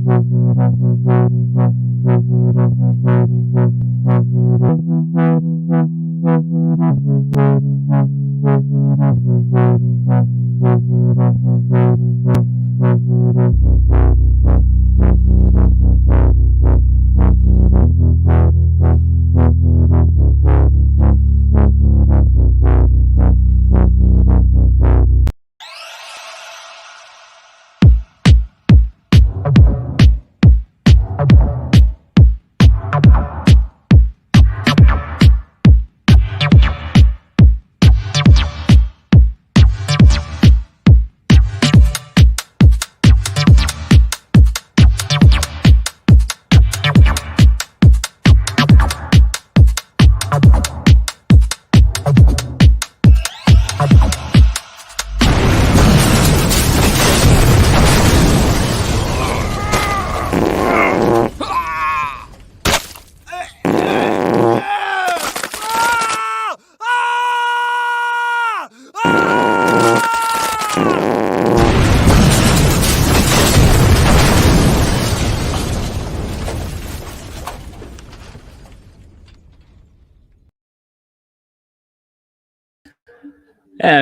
I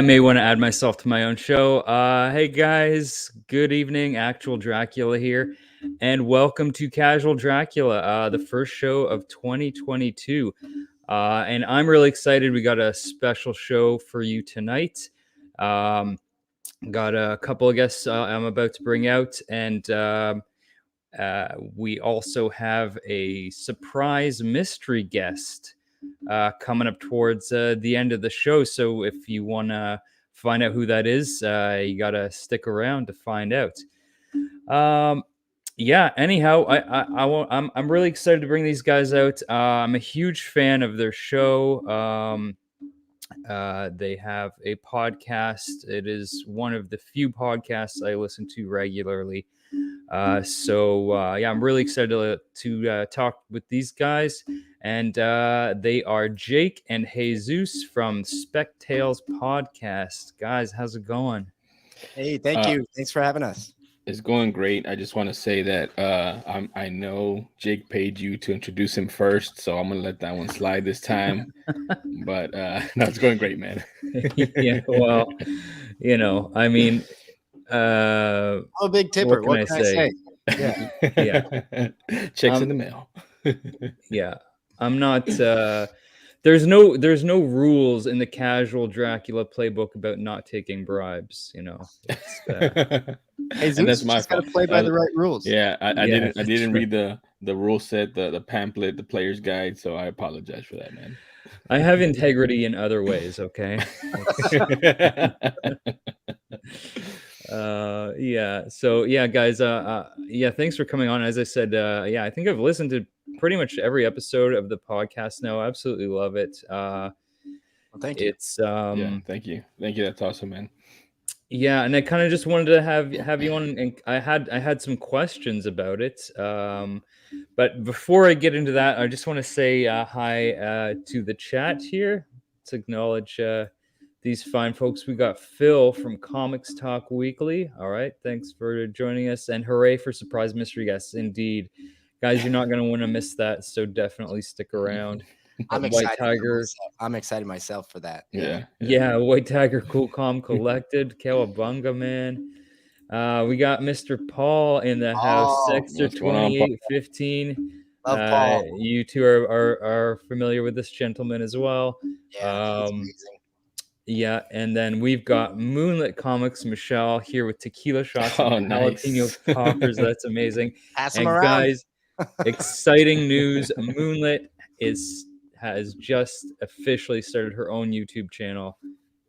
may want to add myself to my own show. Hey guys, good evening. Actual Dracula here, and welcome to Casual Dracula, the first show of 2022. And I'm really excited. We got a special show for you tonight. Got a couple of guests I'm about to bring out, and we also have a surprise mystery guest coming up towards the end of the show. So if you want to find out who that is, you got to stick around to find out. Yeah, anyhow, I'm really excited to bring these guys out. I'm a huge fan of their show. They have a podcast. It is one of the few podcasts I listen to regularly. Yeah, I'm really excited to talk with these guys. And they are Jake and Jesus from Spec Tales podcast. Guys, how's it going? Hey, thank you. Thanks for having us. It's going great. I just want to say that I know Jake paid you to introduce him first, so I'm gonna let that one slide this time. But no, it's going great, man. Yeah, well, you know, I mean, I'm a big tipper. What can I say? Yeah, yeah. Checks in the mail. Yeah, I'm not. There's no rules in the Casual Dracula playbook about not taking bribes. You know, hey, Zeus, that's my fault. Got to play by the right rules. Yeah, I didn't read the rule set, the pamphlet, the player's guide, so I apologize for that, man. I have integrity in other ways. Okay. Yeah. So yeah, guys. Yeah. Thanks for coming on. As I said, yeah, I think I've listened to pretty much every episode of the podcast now. I absolutely love it. Well, thank you. It's yeah, thank you. That's awesome, man. Yeah, and I kind of just wanted to have you on, and I had some questions about it. But before I get into that, I just want to say hi to the chat here. Let's acknowledge these fine folks. We got Phil from Comics Talk Weekly. All right, thanks for joining us, and hooray for surprise mystery guests. Indeed, guys, you're not going to want to miss that, so definitely stick around. I'm White excited. Tiger. I'm excited myself for that. Yeah. White Tiger, Cool Calm Collected, Cowabunga, man. We got Mr. Paul in the house, Sexter 2815. Love Paul. You two are familiar with this gentleman as well. Yeah, he's amazing. Yeah, and then we've got Moonlit Comics, Michelle, here with tequila shots and jalapeno poppers. That's amazing. Pass them and around. Guys, exciting news. Moonlit has just officially started her own YouTube channel.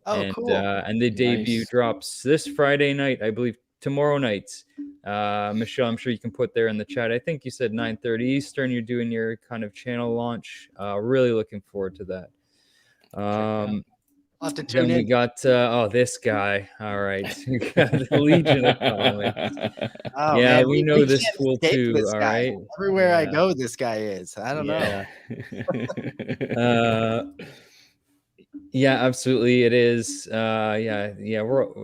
Oh, cool. And the debut drops this Friday night, I believe, tomorrow night. Michelle, I'm sure you can put there in the chat. I think you said 9:30 Eastern. You're doing your kind of channel launch. Really looking forward to that. I'll have to tune in. We got this guy. All right, we got the Legion of Comics. Oh, yeah, man, we know this fool too. All right, everywhere I go, this guy is. I don't know. Yeah, absolutely. It is. Yeah.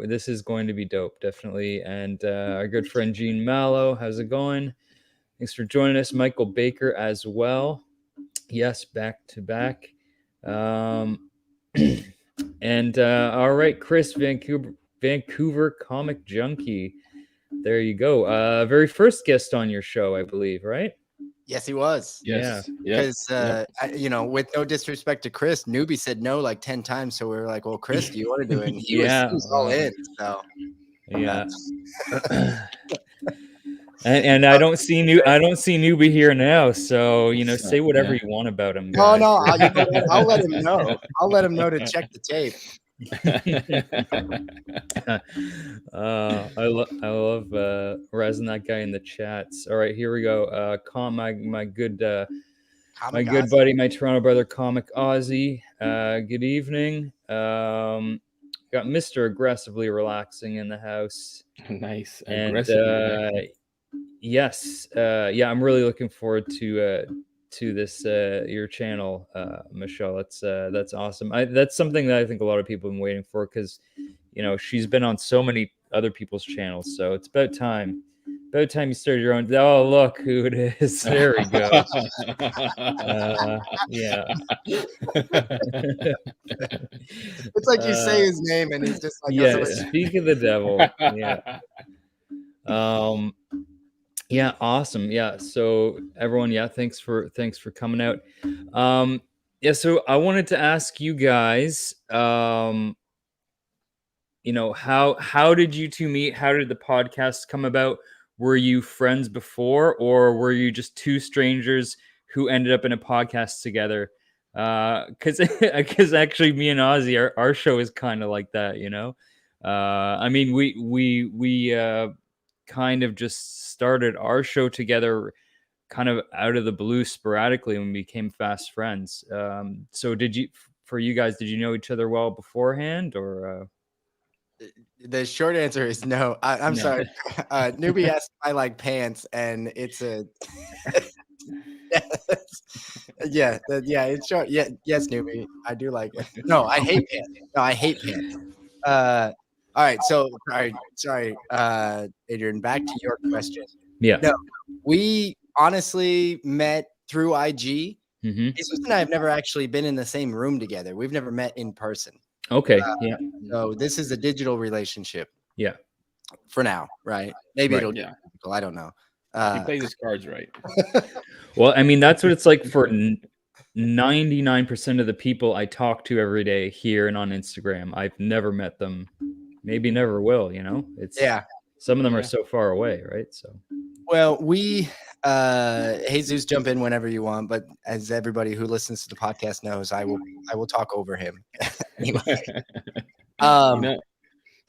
This is going to be dope, definitely. And our good friend Gene Mallow, how's it going? Thanks for joining us, Michael Baker as well. Yes, back to back. And all right, Chris, Vancouver Comic Junkie. There you go. Very first guest on your show, I believe, right? Yes, he was. Yes. Because with no disrespect to Chris, Newbie said no like 10 times. So we were like, well, Chris, do you want to do it? And he was all in. So yeah. And I don't see Newbie here now, so say whatever you want about him. Guys. No, I'll let him know. I'll let him know to check the tape. I love razzing that guy in the chats. All right, here we go. My good buddy, my Toronto brother, Comic Ozzy. Good evening. Got Mr. Aggressively Relaxing in the house. Nice. And yes, I'm really looking forward to this your channel, Michelle. That's awesome. That's something that I think a lot of people have been waiting for, because she's been on so many other people's channels, so it's about time you started your own. Oh, look who it is. There we go. Yeah. It's like you say his name and he's just like, yeah, speak of the devil. Yeah. Yeah, awesome. Yeah, so everyone, thanks for coming out. So I wanted to ask you guys, how did you two meet? How did the podcast come about? Were you friends before, or were you just two strangers who ended up in a podcast together? Because actually, me and Ozzy, our show is kind of like that, I mean, we kind of just started our show together kind of out of the blue sporadically, and we became fast friends. So for you guys, did you know each other well beforehand, or? The short answer is no. I'm sorry. Newbie asked if I like pants, and it's a it's short. Yeah, yes, Newbie, I do like it. No, I hate pants. No, I hate pants. All right, so sorry, Adrian, back to your question. Yeah. No, we honestly met through IG. Jesus and I have never actually been in the same room together. We've never met in person. Okay. So this is a digital relationship. Yeah. For now, right? Maybe it'll get difficult. I don't know. He plays his cards right. Well, I mean, that's what it's like for 99% of the people I talk to every day here and on Instagram. I've never met them. Maybe never will, It's some of them are so far away, right? So well, we Jesus, jump in whenever you want, but as everybody who listens to the podcast knows, I will talk over him. Anyway. Go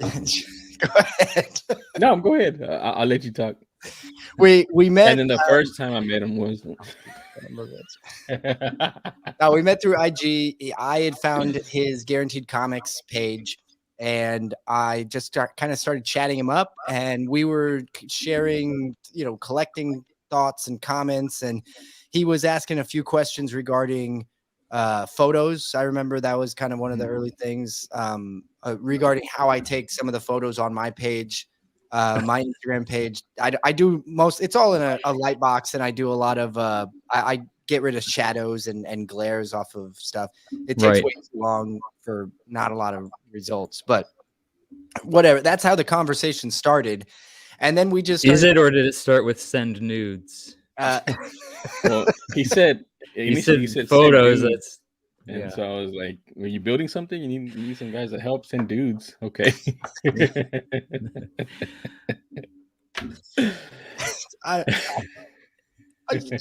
ahead. No, go ahead. I'll let you talk. We met, and then the first time I met him was no, we met through IG. I had found his Guaranteed Comics page, and I just kind of started chatting him up, and we were sharing, collecting thoughts and comments, and he was asking a few questions regarding photos. I remember that was kind of one of the early things, regarding how I take some of the photos on my page, my Instagram page. I do most, it's all in a light box, and I do a lot of I get rid of shadows and glares off of stuff. It takes way too long for not a lot of results, but whatever. That's how the conversation started. And then we just is it, or did it start with send nudes? Well, he said photos. That's so I was like, "Were you building something? You need some guys that help send dudes." Okay.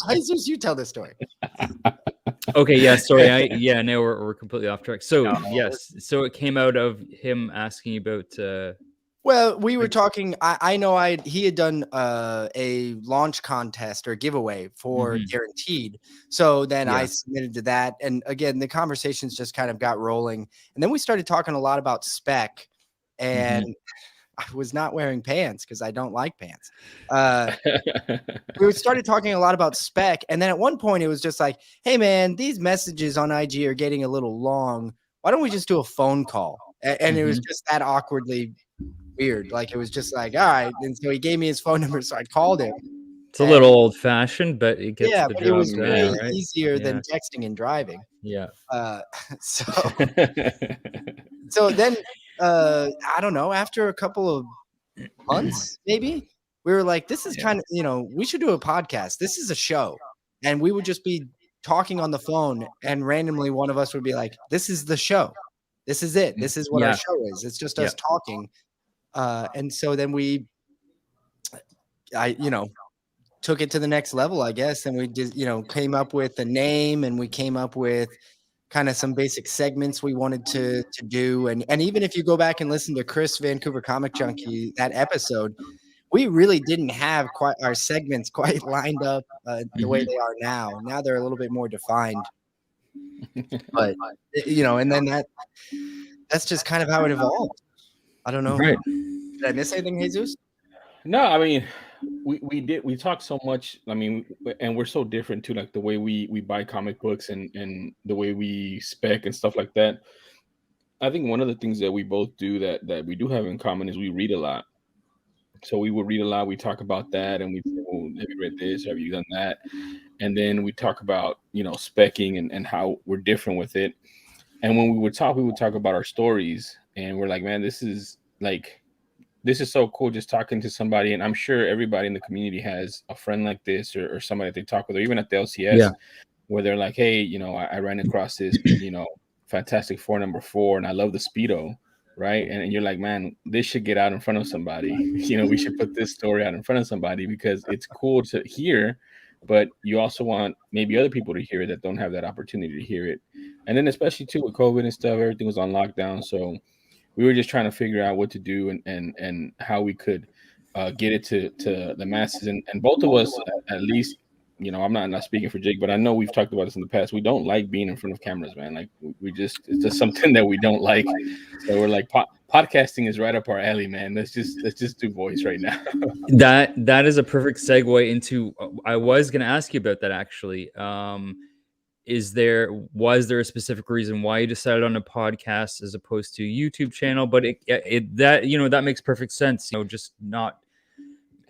Jesus, you tell this story. Okay, yeah, sorry. Now we're completely off track. So yes, so it came out of him asking about. Well, we were talking. I know he had done a launch contest or giveaway for Guaranteed. So then I submitted to that, and again, the conversations just kind of got rolling, and then we started talking a lot about Spec, and I was not wearing pants because I don't like pants. We started talking a lot about Spec, and then at one point it was just like, "Hey, man, these messages on IG are getting a little long. why don't we just do a phone call? And it was just that awkwardly weird. Like, it was just like, all right. And so he gave me his phone number, so I called him. It's a little old fashioned, but it gets the but job it was done, way right? easier than texting and driving. Yeah. So so then I don't know, after a couple of months, maybe, we were like, this is kind of, we should do a podcast. This is a show. And we would just be talking on the phone, and randomly one of us would be like, this is the show. This is it. This is what our show is. It's just us talking. And so then I took it to the next level, I guess. And we just, came up with a name, and we came up with kind of some basic segments we wanted to do. And even if you go back and listen to Chris Vancouver Comic Junkie, that episode, we really didn't have quite our segments quite lined up the way they are now. Now they're a little bit more defined. But, and then that's just kind of how it evolved. I don't know. Right. Did I miss anything, Jesus? No, I mean, we talk so much. I mean, and we're so different too, like the way we buy comic books and the way we spec and stuff like that. I think one of the things that we both do that we do have in common is we read a lot. So we would read a lot. We talk about that, and we say, well, have you read this? Have you done that? And then we talk about specking and how we're different with it. And when we would talk about our stories, and we're like, man, this is so cool just talking to somebody. And I'm sure everybody in the community has a friend like this or somebody that they talk with, or even at the LCS, where they're like, hey, I ran across this, Fantastic Four #4, and I love the Speedo, right? And you're like, man, this should get out in front of somebody. We should put this story out in front of somebody because it's cool to hear, but you also want maybe other people to hear it that don't have that opportunity to hear it. And then especially too with COVID and stuff, everything was on lockdown. So we were just trying to figure out what to do and how we could get it to the masses. And both of us, at least, I'm not speaking for Jake, but I know we've talked about this in the past. We don't like being in front of cameras, man. Like it's just something that we don't like. So we're like, podcasting is right up our alley, man. Let's just do voice right now. That is a perfect segue into. I was going to ask you about that actually. Was there a specific reason why you decided on a podcast as opposed to a YouTube channel? But that makes perfect sense. Just not.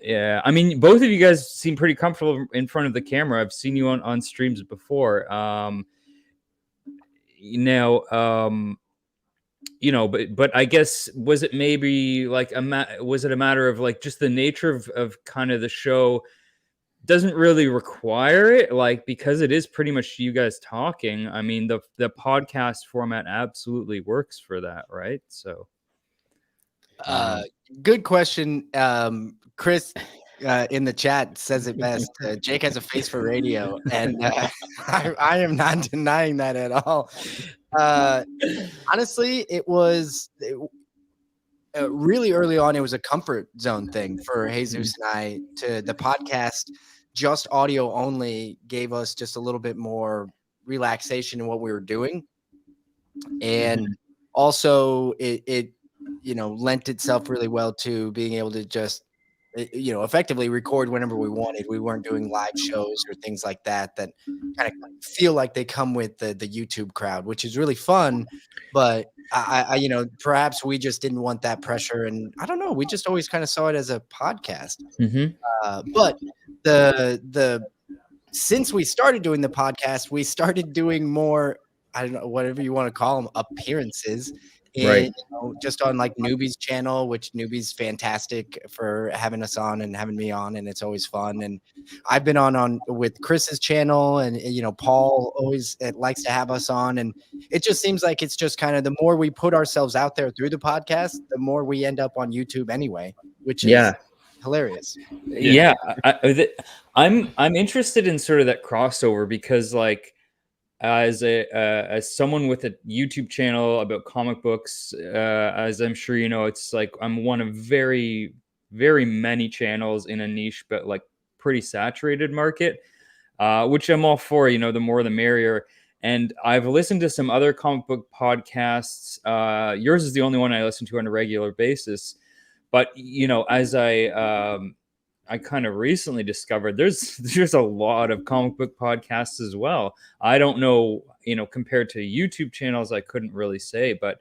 Yeah, I mean, both of you guys seem pretty comfortable in front of the camera. I've seen you on streams before. But I guess, was it maybe like was it a matter of like just the nature of kind of the show doesn't really require it, like, because it is pretty much you guys talking? I mean, the podcast format absolutely works for that, right? So good question. Chris in the chat says it best. Jake has a face for radio, and I am not denying that at all. Honestly, it was really early on. It was a comfort zone thing for Jesus and I. To the podcast, just audio only, gave us just a little bit more relaxation in what we were doing, and also it lent itself really well to being able to just effectively record whenever we wanted. We weren't doing live shows or things like that kind of feel like they come with the YouTube crowd, which is really fun. But I perhaps we just didn't want that pressure, and I don't know, we just always kind of saw it as a podcast. But since we started doing the podcast, we started doing more, I don't know, whatever you want to call them, appearances. And, just on like Newbie's channel, which Newbie's fantastic for having us on and having me on, and it's always fun. And I've been on with Chris's channel, and Paul always likes to have us on, and it just seems like it's just kind of the more we put ourselves out there through the podcast, the more we end up on YouTube anyway, which is hilarious. I'm interested in sort of that crossover, because like, as someone with a YouTube channel about comic books, as I'm sure it's like I'm one of very, very many channels in a niche, but like pretty saturated market, which I'm all for. The more the merrier. And I've listened to some other comic book podcasts. Yours is the only one I listen to on a regular basis. But as I kind of recently discovered there's a lot of comic book podcasts as well. I don't know, compared to YouTube channels, I couldn't really say, but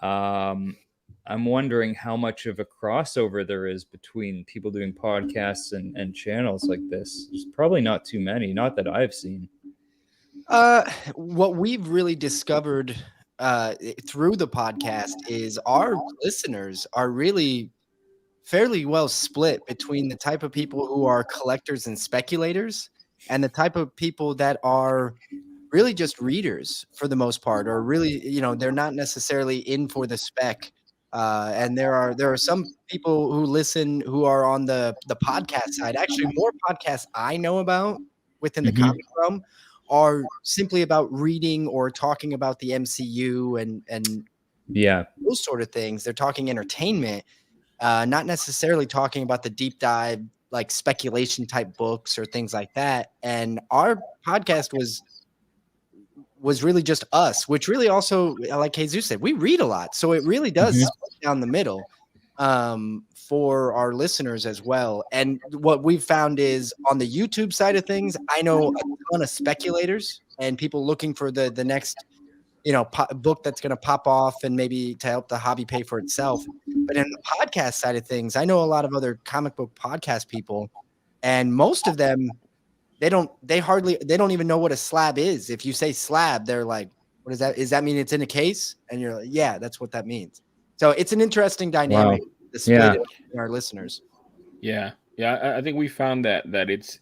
I'm wondering how much of a crossover there is between people doing podcasts and channels like this. There's probably not too many, not that I've seen. What we've really discovered through the podcast is our listeners are really fairly well split between the type of people who are collectors and speculators and the type of people that are really just readers for the most part, or really, they're not necessarily in for the spec. And there are some people who listen who are on the podcast side. Actually, more podcasts I know about within the comic realm are simply about reading or talking about the MCU and those sort of things. They're talking entertainment, not necessarily talking about the deep dive, like speculation type books or things like that. And our podcast was really just us, which really also, like Jesus said, we read a lot. So it really does split down the middle for our listeners as well. And what we've found is on the YouTube side of things, I know a ton of speculators and people looking for the next, book that's going to pop off and maybe to help the hobby pay for itself. But in the podcast side of things, I know a lot of other comic book podcast people, and most of them, they don't even know what a slab is. If you say slab, they're like, what is that? Does that mean it's in a case? And you're like, yeah, that's what that means. So it's an interesting dynamic. Wow. The split in our listeners. Yeah. I think we found that it's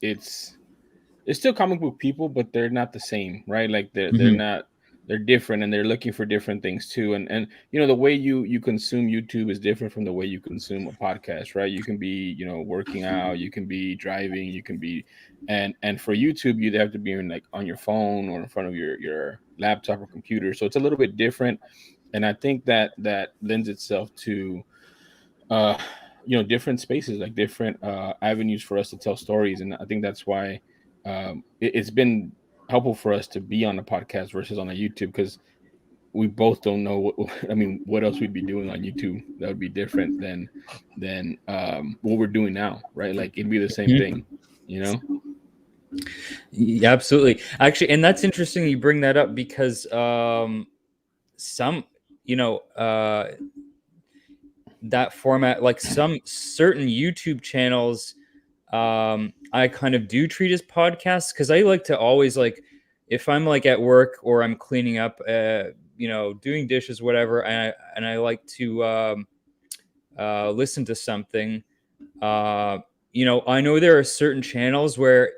still comic book people, but they're not the same, right? Like they're not. They're different, and they're looking for different things too. And the way you consume YouTube is different from the way you consume a podcast, right? You can be working out, you can be driving, you can be, and for YouTube you'd have to be on your phone or in front of your laptop or computer. So it's a little bit different, and I think that lends itself to different spaces, like different avenues for us to tell stories. And I think that's why it's been helpful for us to be on a podcast versus on a YouTube, because we both don't know what else we'd be doing on YouTube that would be different than what we're doing now, right? Like it'd be the same thing, Yeah, absolutely. Actually, and that's interesting you bring that up, because some that format, like some certain YouTube channels, I kind of do treat as podcasts, because I like to always, like, if I'm like at work or I'm cleaning up, doing dishes, whatever, and I like to listen to something. I know there are certain channels where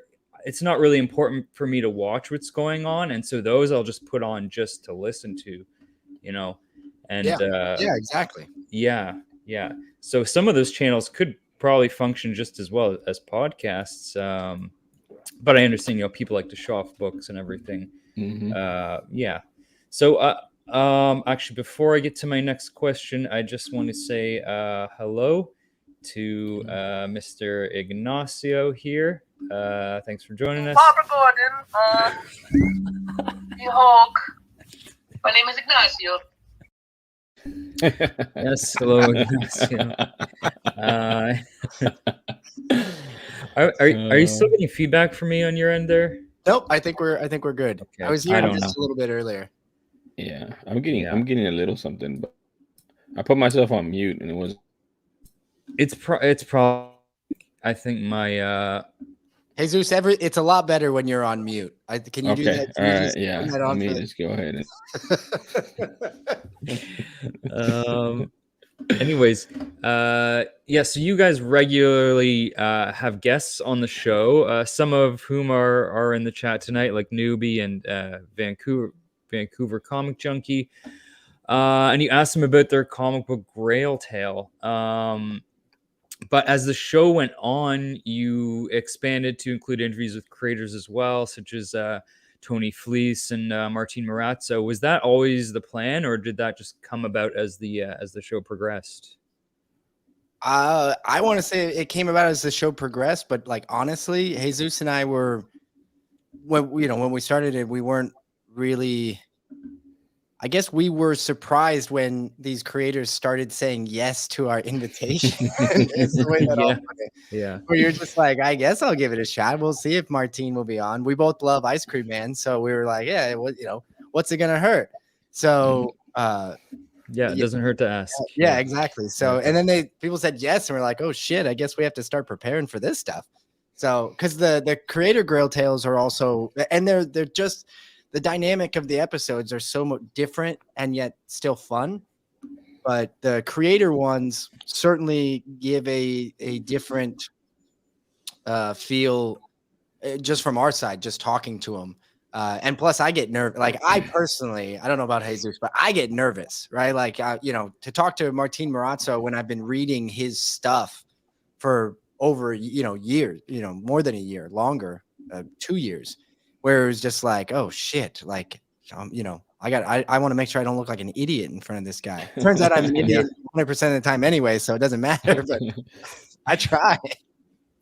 it's not really important for me to watch what's going on, and so those I'll just put on just to listen to, and yeah, exactly. Yeah. So some of those channels could probably function just as well as podcasts, but I understand people like to show off books and everything. So actually, before I get to my next question, I just want to say hello to Mr. Ignacio here. Thanks for joining us. Stop recording. You hog. My name is Ignacio. Yes, hello, Ignacio. Are you still getting feedback from me on your end there? Nope, I think we're good. Okay. I was here just a little bit earlier. Yeah, I'm getting a little something, but I put myself on mute and it was. It's probably, I think my Jesus, it's a lot better when you're on mute. Can you do that? All right, yeah. Let me just go ahead. Anyways, so you guys regularly have guests on the show, some of whom are in the chat tonight, like Newbie and Vancouver Comic Junkie, and you asked them about their comic book Grail Tale. But as the show went on, you expanded to include interviews with creators as well, such as Tony Fleece and Martin Marazzo. Was that always the plan, or did that just come about as the show progressed? I want to say it came about as the show progressed, but like honestly, Jesus and I were when we started it, we weren't really. I guess we were surprised when these creators started saying yes to our invitation. Is the way that I'll put it. Yeah. Where you're just like, I guess I'll give it a shot. We'll see if Martine will be on. We both love Ice Cream Man, so we were like, yeah, what's it gonna hurt? So yeah, it doesn't hurt to ask. Yeah, exactly. So and then people said yes, and we're like, oh shit, I guess we have to start preparing for this stuff. So because the creator Grail Tales are also, and they're just, the dynamic of the episodes are so different and yet still fun. But the creator ones certainly give a different feel just from our side, just talking to them. And plus I get nervous. Like I personally, I don't know about Jesus, but I get nervous, right? Like, to talk to Martin Marazzo when I've been reading his stuff for over, years, more than a year, longer, 2 years, where it was just like, oh shit. Like, I want to make sure I don't look like an idiot in front of this guy. Turns out I'm an idiot 100% of the time anyway, so it doesn't matter, but I try.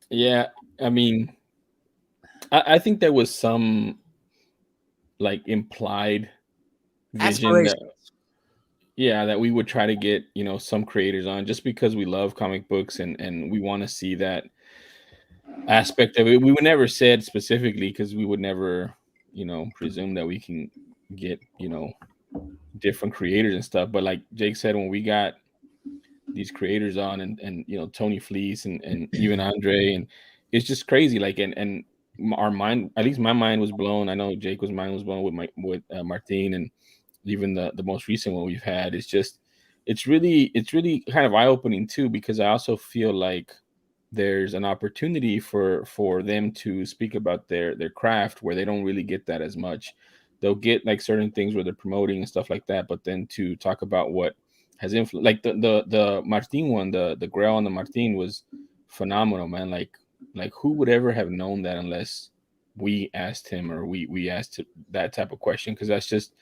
Yeah. I mean, I think there was some like implied vision that we would try to get, some creators on just because we love comic books and we want to see that aspect of it. We would never said specifically because we would never, presume that we can get, different creators and stuff. But like Jake said, when we got these creators on and Tony Fleece and even Andre, and it's just crazy. Like, and our mind, at least my mind was blown. I know Jake mind was blown with Martin, and even the most recent one we've had. It's really kind of eye-opening too, because I also feel like there's an opportunity for them to speak about their craft where they don't really get that as much. They'll get like certain things where they're promoting and stuff like that, but then to talk about what has influenced, like the Martin one, the Grail on the Martin was phenomenal, man. Like who would ever have known that unless we asked him or we asked that type of question? Because that's just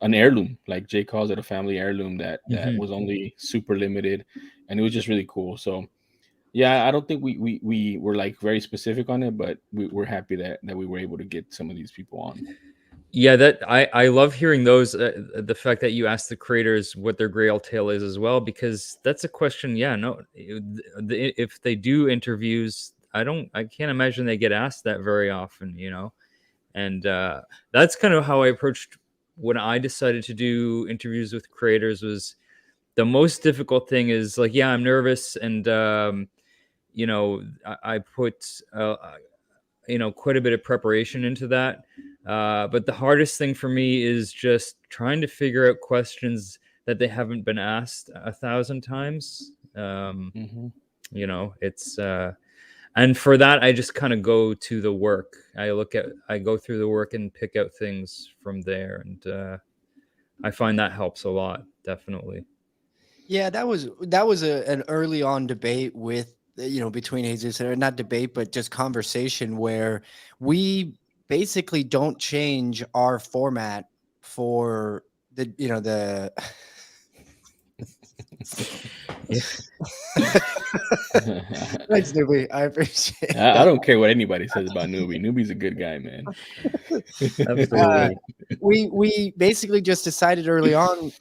an heirloom, like Jay calls it, a family heirloom that was only super limited, and it was just really cool. So yeah, I don't think we were like very specific on it, but we're happy that we were able to get some of these people on. Yeah, that I love hearing those. The fact that you asked the creators what their Grail tale is as well, because that's a question. Yeah, no, if they do interviews, I can't imagine they get asked that very often, and that's kind of how I approached when I decided to do interviews with creators. Was the most difficult thing is like, yeah, I'm nervous, and I put quite a bit of preparation into that. But the hardest thing for me is just trying to figure out questions that they haven't been asked 1,000 times. It's and for that, I just kind of go to the work. I go through the work and pick out things from there. And I find that helps a lot, definitely. Yeah, that was an early on debate with, between Jesus, or not debate, but just conversation where we basically don't change our format for the Thanks, Newbie. I appreciate it. I don't care what anybody says about Newbie. Newbie's a good guy, man. Absolutely. We basically just decided early on,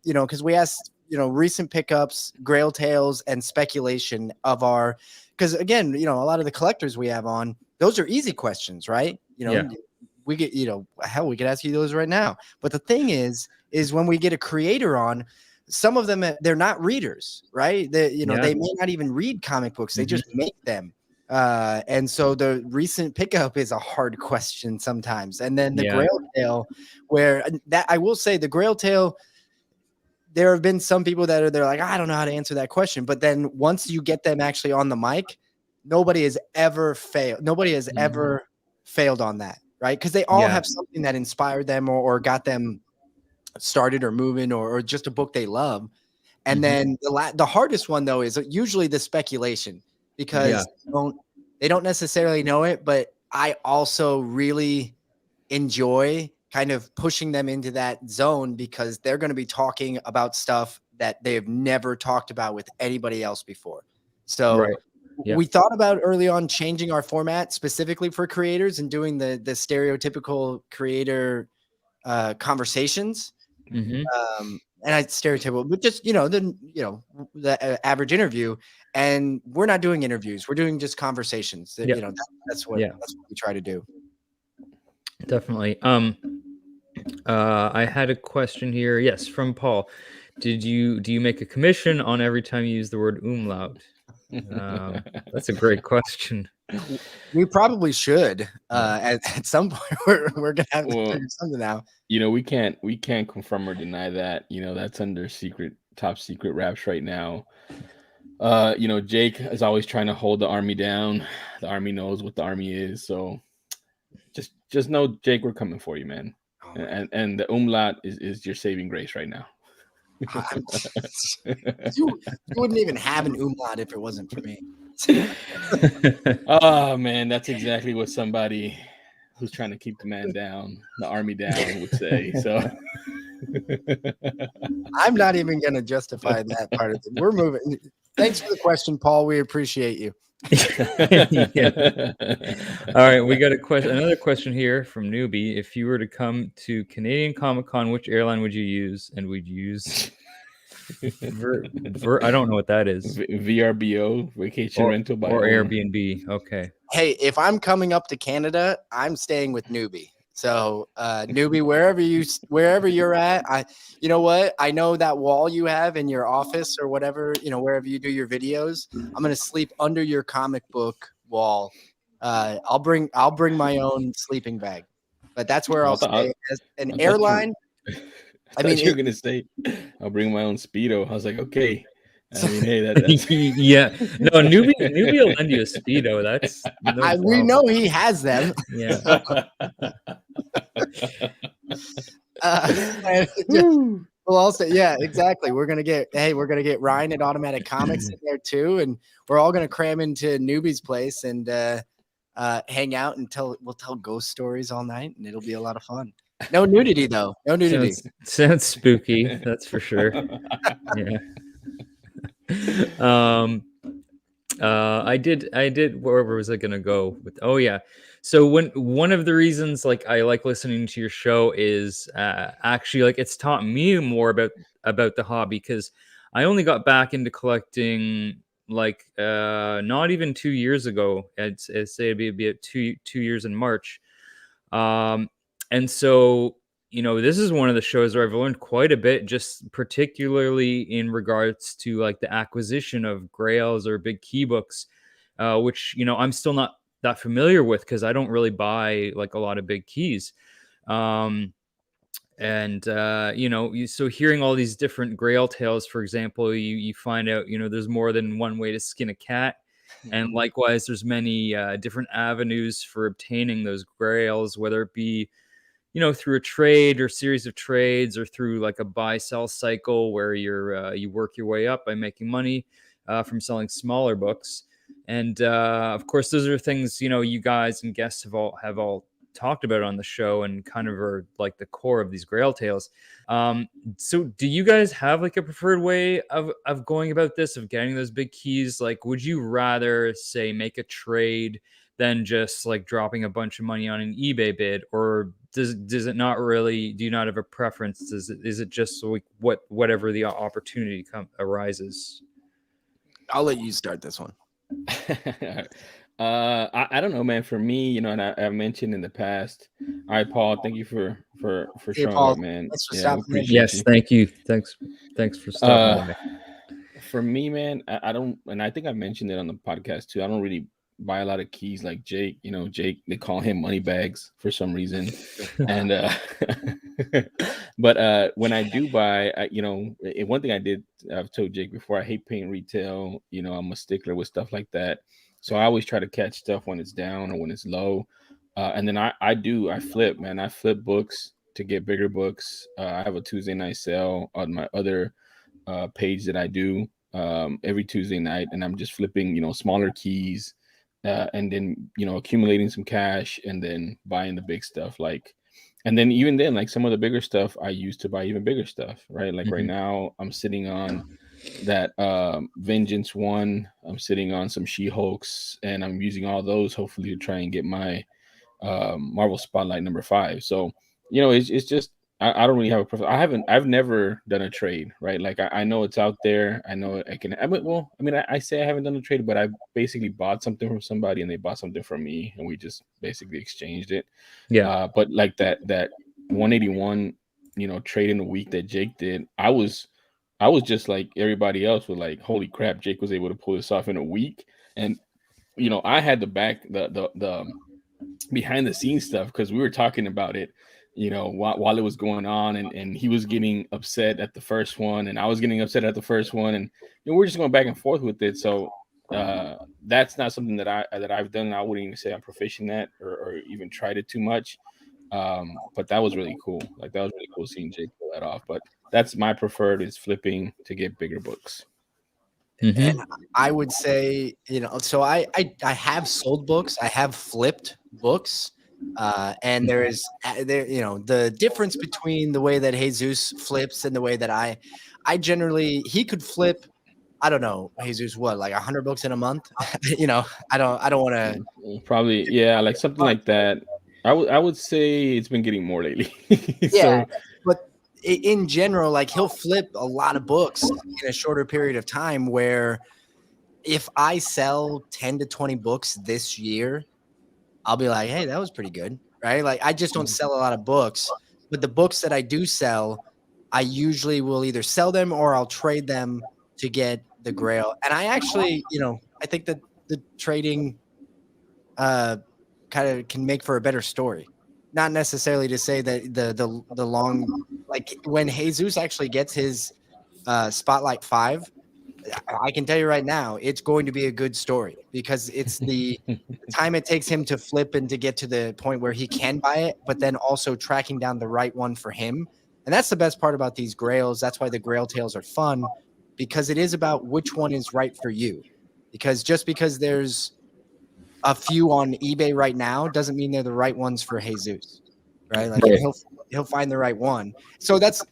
because we asked, recent pickups, Grail Tales, and speculation of our, because again, a lot of the collectors we have on, those are easy questions, right? We get, hell, we could ask you those right now. But the thing is when we get a creator on, some of them, they're not readers, right? They may not even read comic books. They just make them. And so the recent pickup is a hard question sometimes. And then the Grail Tale, where that, I will say the Grail Tale, there have been some people they're like, I don't know how to answer that question. But then once you get them actually on the mic, nobody has ever failed. Nobody has ever failed on that, right? Because they all have something that inspired them or got them started or moving or just a book they love. And then the hardest one though is usually the speculation, because they don't necessarily know it, but I also really enjoy kind of pushing them into that zone, because they're going to be talking about stuff that they have never talked about with anybody else before. So we thought about early on changing our format specifically for creators and doing the stereotypical creator conversations. Mm-hmm. And I stereotypical, but just the average interview, and we're not doing interviews. We're doing just conversations. Yep. That's what we try to do. Definitely. I had a question here. Yes, from Paul. Do you make a commission on every time you use the word umlaut? That's a great question. We probably should. At some point, we're gonna have to figure something out. We can't confirm or deny that. That's under top secret wraps right now. Jake is always trying to hold the army down. The army knows what the army is, so just know, Jake, we're coming for you, man. And the umlaut is your saving grace right now. You wouldn't even have an umlaut if it wasn't for me. Oh man, that's exactly what somebody who's trying to keep the army down would say. So I'm not even going to justify that part of it. We're moving. Thanks for the question, Paul. We appreciate you. Yeah. All right, we got another question here from Newbie. If you were to come to Canadian Comic-Con, which airline would you use? And would you use I don't know what that is. VRBO, vacation rental by or Airbnb. Okay. Hey, if I'm coming up to Canada, I'm staying with Newbie. So Newbie, wherever you're at, you know what? I know that wall you have in your office or whatever, wherever you do your videos. I'm gonna sleep under your comic book wall. I'll bring my own sleeping bag, but that's where I'll stay. As an airline. I mean, you're gonna say I'll bring my own Speedo. I was like, okay. I mean, hey, that's yeah. No, Newbie will lend you a Speedo. That's we know he has them. Yeah. We'll also, yeah, exactly. We're gonna get Ryan at Automatic Comics in there too, and we're all gonna cram into Newbie's place and hang out and we'll tell ghost stories all night, and it'll be a lot of fun. No nudity though. No nudity. Sounds spooky. That's for sure. Yeah. I did. Where was I gonna go with? Oh yeah. So one of the reasons I like listening to your show is actually it's taught me more about the hobby, because I only got back into collecting not even 2 years ago. I'd say it'd be about 2 years in March. And so, this is one of the shows where I've learned quite a bit, just particularly in regards to the acquisition of grails or big key books, which, I'm still not that familiar with because I don't really buy a lot of big keys. So hearing all these different grail tales, for example, you find out, there's more than one way to skin a cat. And likewise, there's many different avenues for obtaining those grails, whether it be through a trade or series of trades, or through a buy-sell cycle where you work your way up by making money from selling smaller books. And of course, those are things you guys and guests have all talked about on the show, and kind of are the core of these grail tales. So do you guys have a preferred way of going about this, of getting those big keys? Would you rather say make a trade than just dropping a bunch of money on an eBay bid, or does it not really? Do you not have a preference? Is it just whatever the opportunity arises? I'll let you start this one. I don't know, man. For me, and I've mentioned in the past. All right, Paul, thank you for showing Paul, up, man. Thanks for stopping. Yes, thank you. Thanks for stopping. For me, man, I don't, and I think I mentioned it on the podcast too. I don't really buy a lot of keys like Jake. Jake, they call him money bags for some reason. And but when I do buy, one thing I've told Jake before, I hate paying retail. I'm a stickler with stuff like that. So I always try to catch stuff when it's down or when it's low. And then I flip, man. I flip books to get bigger books. I have a Tuesday night sale on my other page that I do every Tuesday night, and I'm just flipping, smaller keys. And then accumulating some cash, and then buying the big stuff. And then even then, some of the bigger stuff I used to buy even bigger stuff, right? Right now I'm sitting on that Vengeance one. I'm sitting on some She-Hulks, and I'm using all those hopefully to try and get my Marvel Spotlight number 5. So it's just I don't really have a preference. I've never done a trade, right? Like I know it's out there. I know I can. I say I haven't done a trade, but I basically bought something from somebody and they bought something from me, and we just basically exchanged it. Yeah. But like that 181, trade in a week that Jake did, I was just like everybody else was like, holy crap, Jake was able to pull this off in a week. And I had the behind the scenes stuff because we were talking about it, while it was going on, and he was getting upset at the first one, and I was getting upset at the first one, and we're just going back and forth with it. So that's not something that I've done. I wouldn't even say I'm proficient at or even tried it too much. But that was really cool. Like that was really cool seeing Jake pull that off. But that's my preferred is flipping to get bigger books. And I would say, so I have sold books, I have flipped books, and there is the difference between the way that Jesus flips and the way that I generally, he could flip, I don't know, Jesus, what, like 100 books in a month? I don't want to probably, yeah, like something like that. I would say it's been getting more lately. Yeah, but in general, like he'll flip a lot of books in a shorter period of time, where if I sell 10 to 20 books this year, I'll be like, hey, that was pretty good, right? Like I just don't sell a lot of books, but the books that I do sell, I usually will either sell them or I'll trade them to get the Grail. And I actually, I think that the trading kind of can make for a better story. Not necessarily to say that the long, like when Jesus actually gets his Spotlight 5, I can tell you right now, it's going to be a good story because it's the time it takes him to flip and to get to the point where he can buy it, but then also tracking down the right one for him. And that's the best part about these Grails. That's why the Grail tales are fun, because it is about which one is right for you. Because just because there's a few on eBay right now doesn't mean they're the right ones for Jesus, right? Like he'll find the right one. So that's,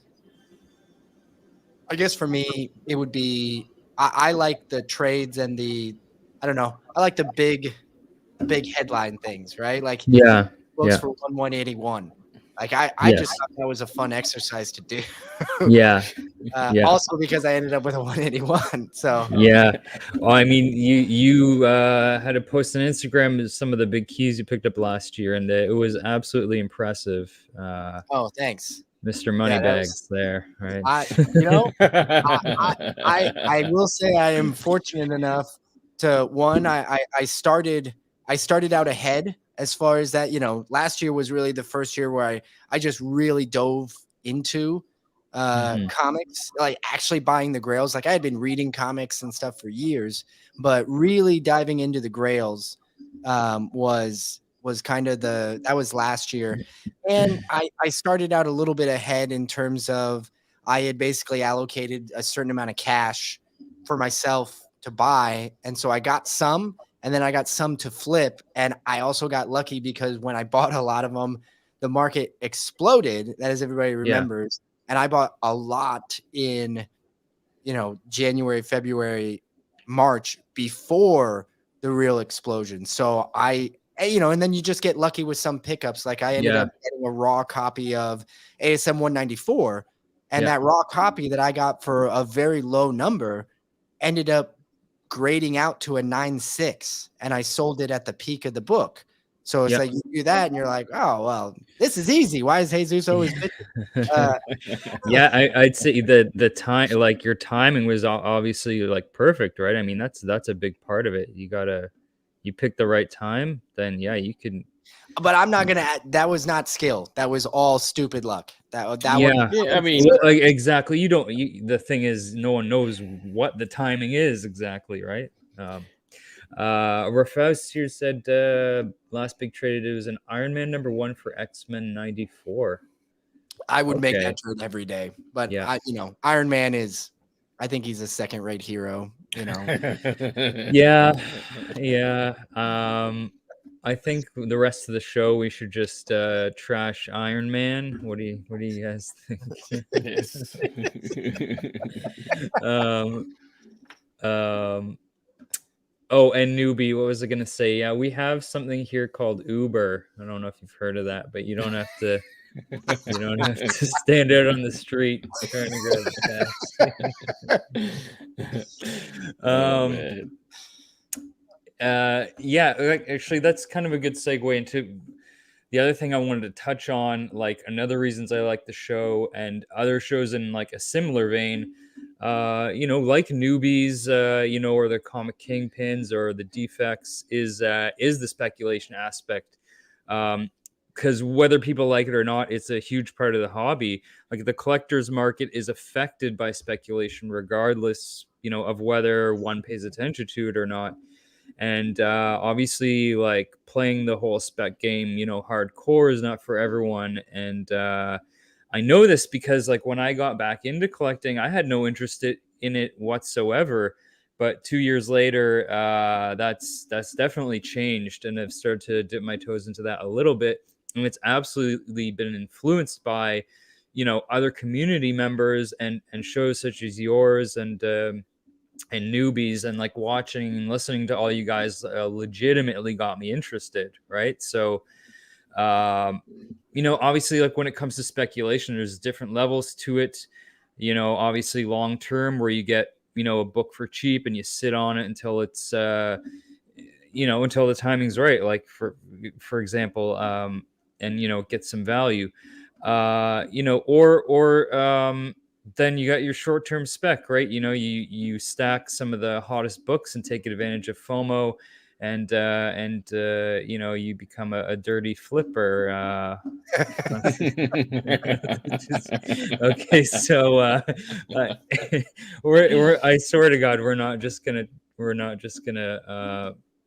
I guess for me, it would be, I like the trades and I don't know, I like the big headline things, right? Like books for 181. Like I just thought that was a fun exercise to do. Also because I ended up with a 181. So well, I mean, you had to post on Instagram some of the big keys you picked up last year, and it was absolutely impressive. Oh, thanks, Mr. Moneybags there, right? I will say I am fortunate enough to I started out ahead as far as that. Last year was really the first year where I just really dove into comics, like actually buying the Grails. Like I had been reading comics and stuff for years, but really diving into the Grails was kind of that was last year. And I started out a little bit ahead in terms of I had basically allocated a certain amount of cash for myself to buy. And so I got some, and then I got some to flip. And I also got lucky because when I bought a lot of them, the market exploded, as everybody remembers. And I bought a lot in, January, February, March before the real explosion. So and then you just get lucky with some pickups. Like I ended up getting a raw copy of ASM 194, and that raw copy that I got for a very low number ended up grading out to a 9.6, and I sold it at the peak of the book. So it's like you do that and you're like, oh, well, this is easy. Why is Jesus always I'd say the time, like your timing was obviously like perfect, right? I mean, that's a big part of it. You pick the right time, then you can. But I'm not gonna. That was not skill. That was all stupid luck. That I mean, like, exactly. The thing is, no one knows what the timing is exactly, right? Rafaus here said last big trade, it was an Iron Man #1 for X-Men 94. I would make that trade every day, but Iron Man is, I think he's a second-rate hero. I think the rest of the show we should just trash Iron Man. What do you guys think? Yes. Oh, and newbie, what was I gonna say? Yeah, we have something here called Uber. I don't know if you've heard of that, but you don't have to You don't have to stand out on the street trying to grab cash. Man. Yeah, actually, that's kind of a good segue into the other thing I wanted to touch on. Like, another reasons I like the show and other shows in like a similar vein, like Newbies, or the Comic Kingpins or the Defects, is the speculation aspect. Because whether people like it or not, it's a huge part of the hobby. Like, the collector's market is affected by speculation, regardless, of whether one pays attention to it or not. And obviously, like, playing the whole spec game, hardcore is not for everyone. And I know this because, like, when I got back into collecting, I had no interest in it whatsoever. But 2 years later, that's definitely changed, and I've started to dip my toes into that a little bit. And it's absolutely been influenced by, other community members and shows such as yours and Newbies, and like watching and listening to all you guys legitimately got me interested, right? So obviously, like, when it comes to speculation, there's different levels to it. Obviously long term, where you get a book for cheap and you sit on it until it's until the timing's right, like for example, and get some value, or then you got your short-term spec, right? You stack some of the hottest books and take advantage of FOMO, and you become a dirty flipper. Okay, so we're I swear to God, we're not just gonna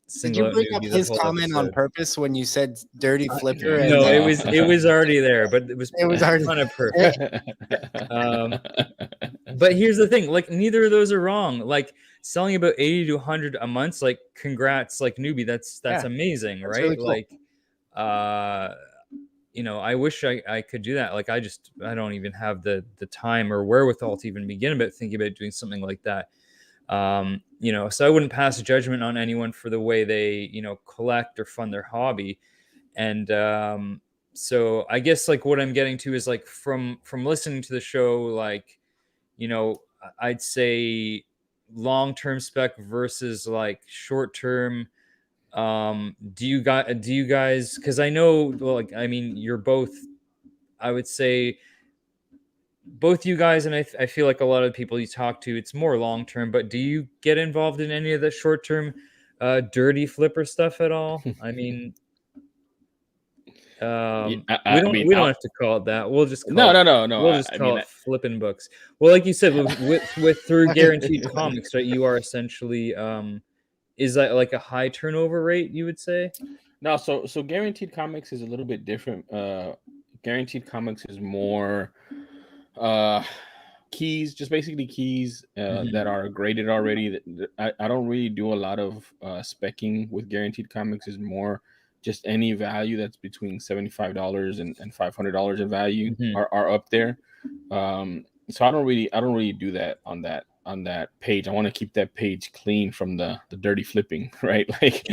Did single you out bring up Newbie his whole comment on episode. purpose when you said dirty flipper? yeah. And No, then it was already there, but it was already kind of perfect. But here's the thing, like, neither of those are wrong. Like, selling about 80 to 100 a month, like, congrats, like, Newbie, that's Yeah, amazing, that's right? really cool. Like, I wish I could do that. Like, I don't even have the time or wherewithal to even begin about thinking about doing something like that. So I wouldn't pass a judgment on anyone for the way they, collect or fund their hobby. And so I guess, like, what I'm getting to is, like, from listening to the show, like, I'd say long-term spec versus like short-term. Do you guys, because I know, well, like, I mean, you're both, I would say, both you guys, and I feel like a lot of people you talk to, it's more long-term, but do you get involved in any of the short-term dirty flipper stuff at all? I mean, we don't have to call it that. We'll just call no. we'll just call it flipping books. Well, like you said, with through Guaranteed Comics, right? You are essentially is that like a high turnover rate, you would say? No, so Guaranteed Comics is a little bit different. Guaranteed Comics is more keys, just basically keys that are graded already. I don't really do a lot of specking with Guaranteed Comics. Is more just any value that's between $75 and $500 in value are up there. So I don't really do that on that page. I want to keep that page clean from the dirty flipping, right? Like,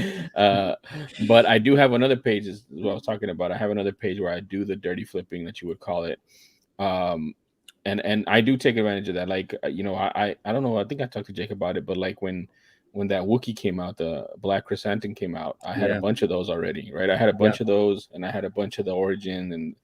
but I do have another page, is what I was talking about. I have another page where I do the dirty flipping, that you would call it. And I do take advantage of that. Like, I don't know. I think I talked to Jake about it, but like when that Wookiee came out, the Black Chrysanthemum came out, I had a bunch of those already, right? I had a bunch of those, and I had a bunch of the Origin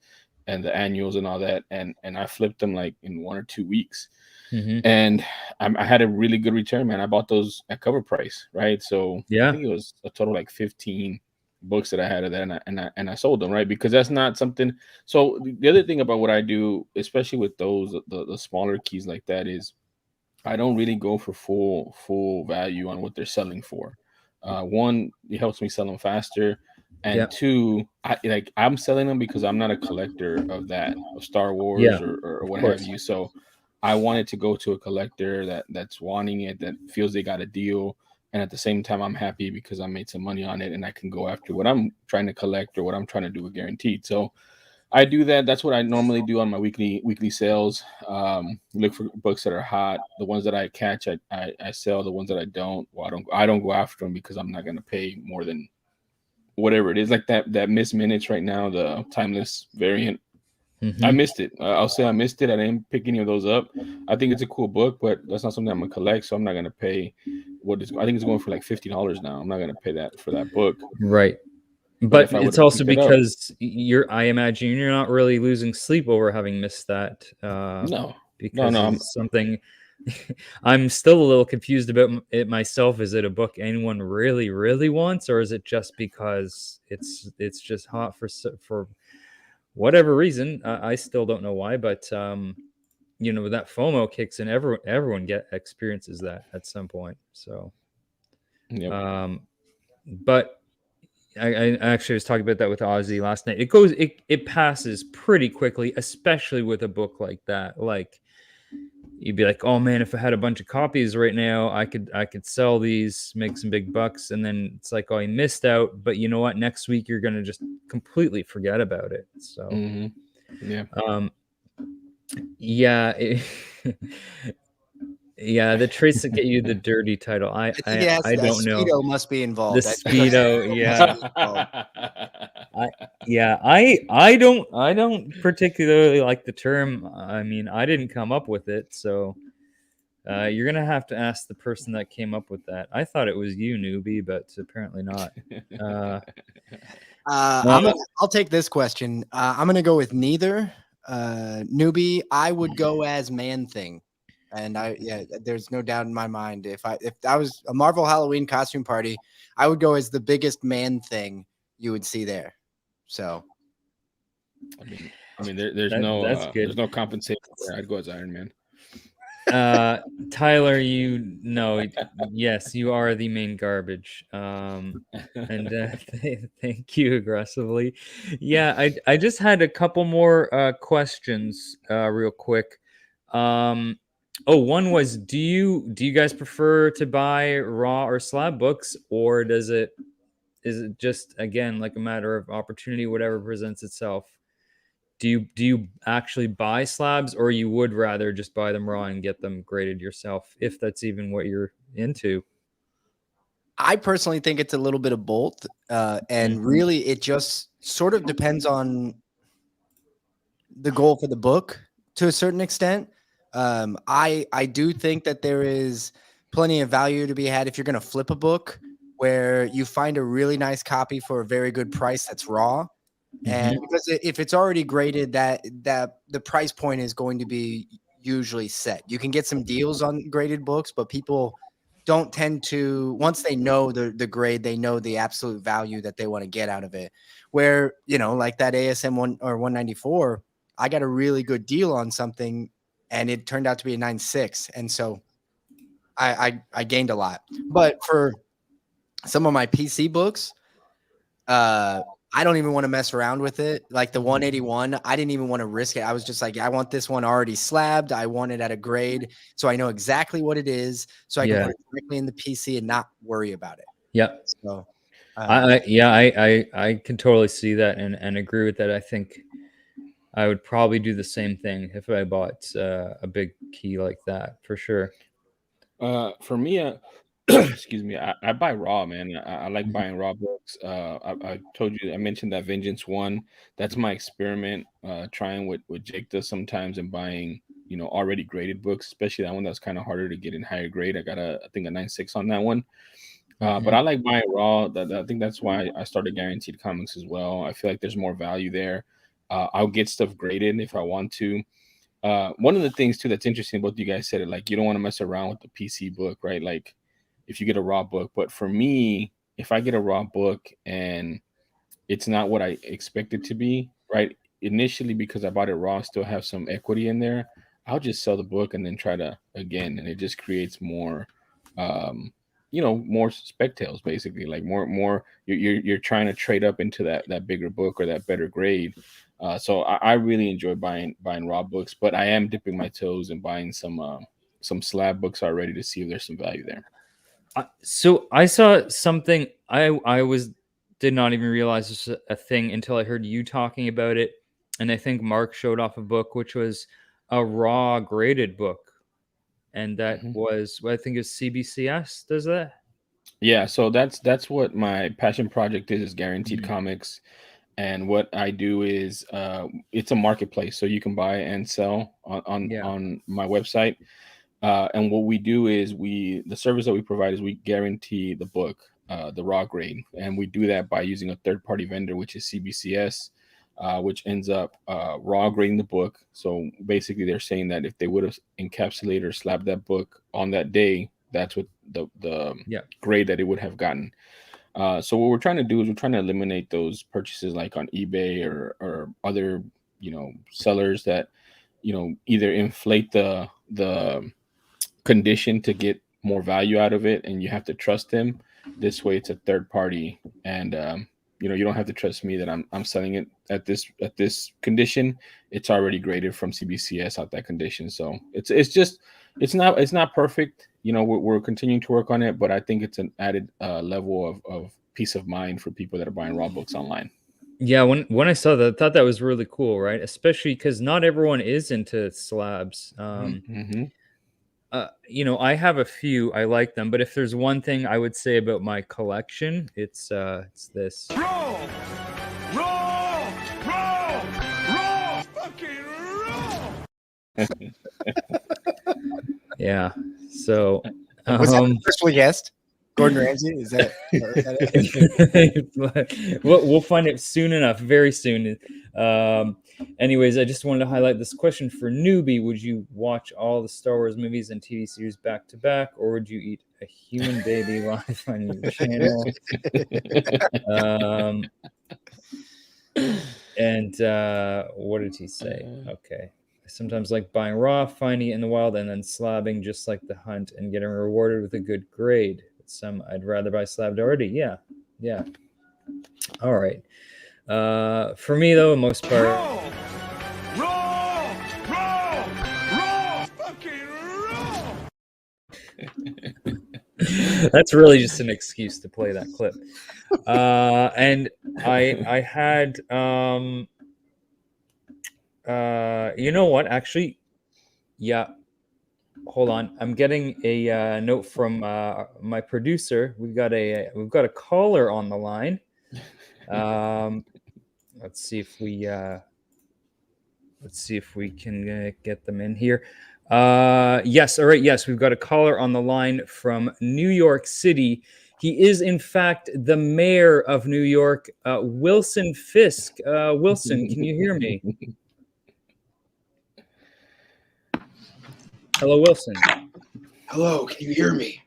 and the annuals and all that, and I flipped them like in 1 or 2 weeks. And I had a really good return, man. I bought those at cover price, right? So I think it was a total like 15 books that I had of that, and I sold them, right? Because that's not something. So the other thing about what I do, especially with those the smaller keys like that, is I don't really go for full value on what they're selling for. One, it helps me sell them faster, and two, I'm selling them because I'm not a collector of Star Wars or what have you. So I wanted to go to a collector that's wanting it, that feels they got a deal, and at the same time I'm happy because I made some money on it, and I can go after what I'm trying to collect or what I'm trying to do with Guaranteed. So I do that. That's what I normally do on my weekly sales. Look for books that are hot. The ones that I catch, I sell. The ones that I don't, well, I don't go after them because I'm not going to pay more than whatever it is. Like that Miss Minutes right now, the Timeless variant. I missed it. I'll say I missed it. I didn't pick any of those up. I think it's a cool book, but that's not something I'm gonna collect. So I'm not gonna pay I think it's going for like $50 now. I'm not gonna pay that for that book. Right. But if But I it's would've also picked it up- because I imagine you're not really losing sleep over having missed that. No, Because no. it's something I'm still a little confused about it myself. Is it a book anyone really, really wants, or is it just because it's just hot for whatever reason? I still don't know why, but that FOMO kicks in. Everyone experiences that at some point. So, Yep. but I actually was talking about that with Ozzy last night. It passes pretty quickly, especially with a book like that. Like, you'd be like, oh man, if I had a bunch of copies right now, I could sell these, make some big bucks. And then it's like, oh, I missed out. But you know what? Next week you're gonna just completely forget about it. So Yeah. yeah. Yeah, the traits that get you the dirty title. I think it has I a don't know. Speedo must be The involved. I think Speedo, yeah. I don't particularly like the term. I mean, I didn't come up with it, so you're gonna have to ask the person that came up with that. I thought it was you, newbie, but apparently not. I'll take this question. I'm gonna go with neither. Newbie, I would go as Man Thing, and there's no doubt in my mind if I was a Marvel Halloween costume party, I would go as the biggest Man Thing you would see there. So, I mean, there's no compensation there. I'd go as Iron Man. Tyler, yes, you are the main garbage. And thank you aggressively. Yeah, I just had a couple more questions real quick. One was, do you guys prefer to buy raw or slab books, or is it just, again, like a matter of opportunity, whatever presents itself? Do you actually buy slabs, or you would rather just buy them raw and get them graded yourself, if that's even what you're into? I personally think it's a little bit of both, and really it just sort of depends on the goal for the book to a certain extent. I do think that there is plenty of value to be had if you're going to flip a book where you find a really nice copy for a very good price that's raw. And because if it's already graded, that the price point is going to be usually set. You can get some deals on graded books, but people don't tend to, once they know the grade, they know the absolute value that they want to get out of it. Where, like that ASM 194, I got a really good deal on something and it turned out to be a 9.6. And so I gained a lot. But for some of my PC books, I don't even want to mess around with it. Like the 181, I didn't even want to risk it. I was just like, I want this one already slabbed. I want it at a grade, so I know exactly what it is, so I can put it directly in the PC and not worry about it. Yeah. So, I can totally see that and agree with that. I think I would probably do the same thing if I bought a big key like that, for sure. For me, excuse me, I buy raw, man. I like buying raw books. I told you, I mentioned that Vengeance one. That's my experiment, trying what Jake does sometimes, and buying already graded books, especially that one that's kind of harder to get in higher grade. I got I think a 9.6 on that one. But I like buying raw. I think that's why I started Guaranteed Comics as well. I feel like there's more value there. I'll get stuff graded if I want to. One of the things too that's interesting about you guys said it, like, you don't want to mess around with the PC book, right? Like, if you get a raw book. But for me, if I get a raw book and it's not what I expect it to be, right? Initially, because I bought it raw, still have some equity in there, I'll just sell the book and then try to again, and it just creates more more Spec Tales, basically. Like more you're trying to trade up into that bigger book or that better grade. So I really enjoy buying raw books, but I am dipping my toes and buying some slab books already to see if there's some value there. So I saw something. I did not even realize this was a thing until I heard you talking about it, and I think Mark showed off a book which was a raw graded book, and that was, I think, it's CBCS does that. Yeah, so that's what my passion project is Guaranteed Comics, And what I do is it's a marketplace, so you can buy and sell on my website. And what we do is the service that we provide is we guarantee the book, the raw grade, and we do that by using a third-party vendor, which is CBCS, which ends up raw grading the book. So basically, they're saying that if they would have encapsulated or slabbed that book on that day, that's what the grade that it would have gotten. So what we're trying to do is we're trying to eliminate those purchases like on eBay or other, sellers that, either inflate the condition to get more value out of it, and you have to trust them. This way it's a third party, and you don't have to trust me that I'm selling it at this condition. It's already graded from CBCS at that condition. So it's not perfect. We're continuing to work on it, but I think it's an added level of peace of mind for people that are buying raw books online. Yeah, when I saw that, I thought that was really cool, right? Especially because not everyone is into slabs. I have a few. I like them, but if there's one thing I would say about my collection, it's this. Roll, fucking roll. Yeah. So Was that the first guest? Gordon Ramsay? Is that it? We'll find it soon enough, very soon. Anyways, I just wanted to highlight this question for newbie. Would you watch all the Star Wars movies and TV series back to back, or would you eat a human baby live on your channel? What did he say? Okay. I sometimes like buying raw, finding it in the wild, and then slabbing just like the hunt and getting rewarded with a good grade. Some I'd rather buy slabbed already. Yeah. All right. For me though, most part. Roll, fucking roll. That's really just an excuse to play that clip. And I had you know what? Actually, yeah. Hold on, I'm getting a note from my producer. We've got a caller on the line. Let's see if we can get them in here. Yes, all right. Yes, we've got a caller on the line from New York City. He is, in fact, the mayor of New York, Wilson Fisk. Wilson, can you hear me? Hello, Wilson. Hello, can you hear me?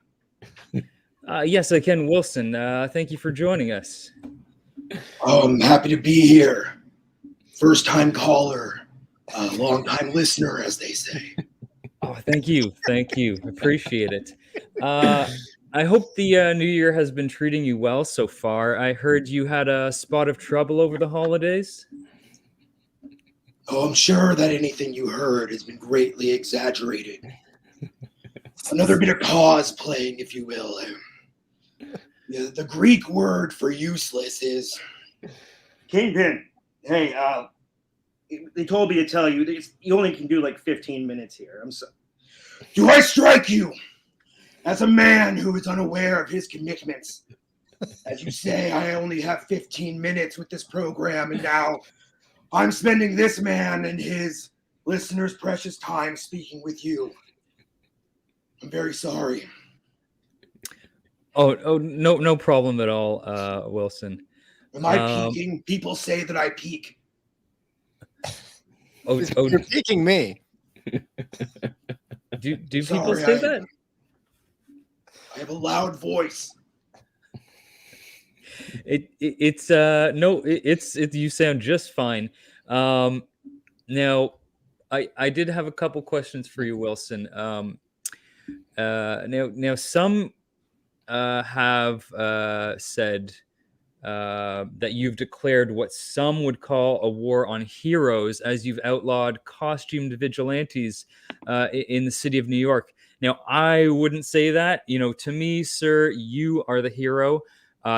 Yes, I can, Wilson. Thank you for joining us. Oh, I'm happy to be here. First time caller, long time listener, as they say. Oh, thank you. Appreciate it. I hope the new year has been treating you well so far. I heard you had a spot of trouble over the holidays. Oh, I'm sure that anything you heard has been greatly exaggerated. Another bit of cosplaying, if you will. The Greek word for useless is... Kingpin, hey, they told me to tell you that you only can do like 15 minutes here. I'm sorry. Do I strike you as a man who is unaware of his commitments? As you say, I only have 15 minutes with this program, and now I'm spending this man and his listeners' precious time speaking with you. I'm very sorry. Oh, no problem at all, Wilson. Am I peaking? People say that I peak. You're peeking me. Do people say that? I have a loud voice. It's you sound just fine. Now I did have a couple questions for you, Wilson. Now some have said that you've declared what some would call a war on heroes, as you've outlawed costumed vigilantes in the city of New York. Now, I wouldn't say that. To me, sir, you are the hero.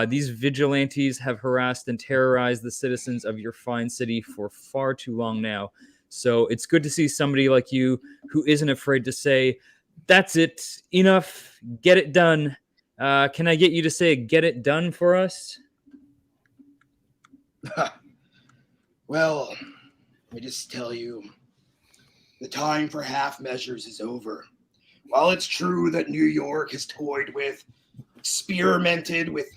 These vigilantes have harassed and terrorized the citizens of your fine city for far too long now. So it's good to see somebody like you who isn't afraid to say, that's it, enough, get it done. Can I get you to say, get it done for us? Well, let me just tell you, the time for half measures is over. While it's true that New York has toyed with, experimented with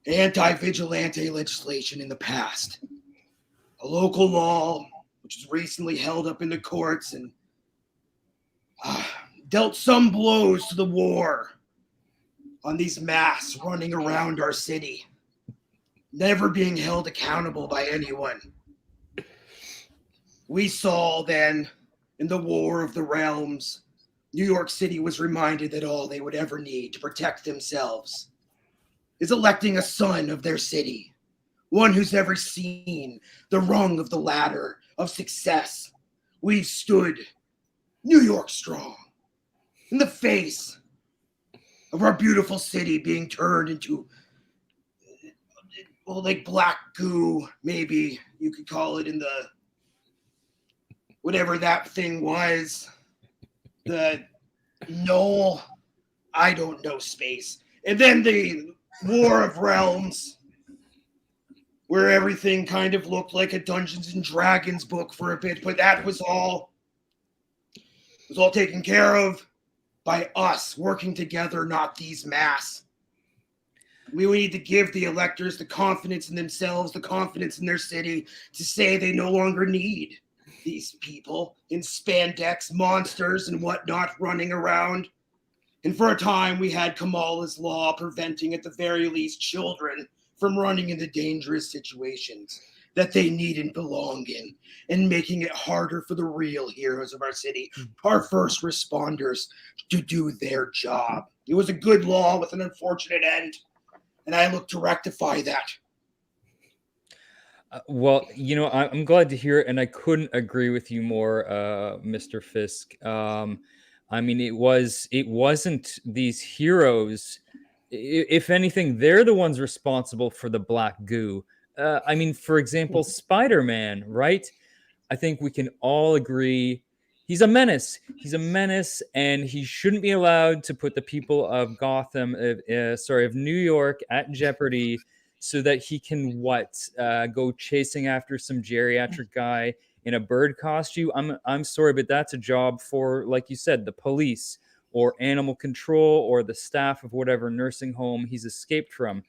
anti-vigilante legislation in the past, a local law which was recently held up in the courts and dealt some blows to the war on these masks running around our city, never being held accountable by anyone. We saw then, in the War of the Realms, New York City was reminded that all they would ever need to protect themselves is electing a son of their city, one who's never seen the rung of the ladder of success. We've stood New York strong in the face of our beautiful city being turned into, well, like black goo, maybe you could call it, in the whatever that thing was, the null, I don't know, space. And then the War of Realms, where everything kind of looked like a Dungeons and Dragons book for a bit, but that was all taken care of by us working together, not these masks. We need to give the electors the confidence in themselves, the confidence in their city, to say they no longer need these people in spandex, monsters and whatnot running around. And for a time, we had Kamala's law preventing, at the very least, children from running into dangerous situations that they need and belong in, and making it harder for the real heroes of our city, our first responders, to do their job. It was a good law with an unfortunate end, and I look to rectify that. Well, I'm glad to hear it, and I couldn't agree with you more, Mr. Fisk. I mean, it wasn't these heroes. If anything, they're the ones responsible for the black goo. I mean, for example, Spider-Man, right? I think we can all agree he's a menace. He's a menace, and he shouldn't be allowed to put the people of of New York at jeopardy, so that he can go chasing after some geriatric guy in a bird costume. I'm sorry, but that's a job for, like you said, the police or animal control or the staff of whatever nursing home he's escaped from.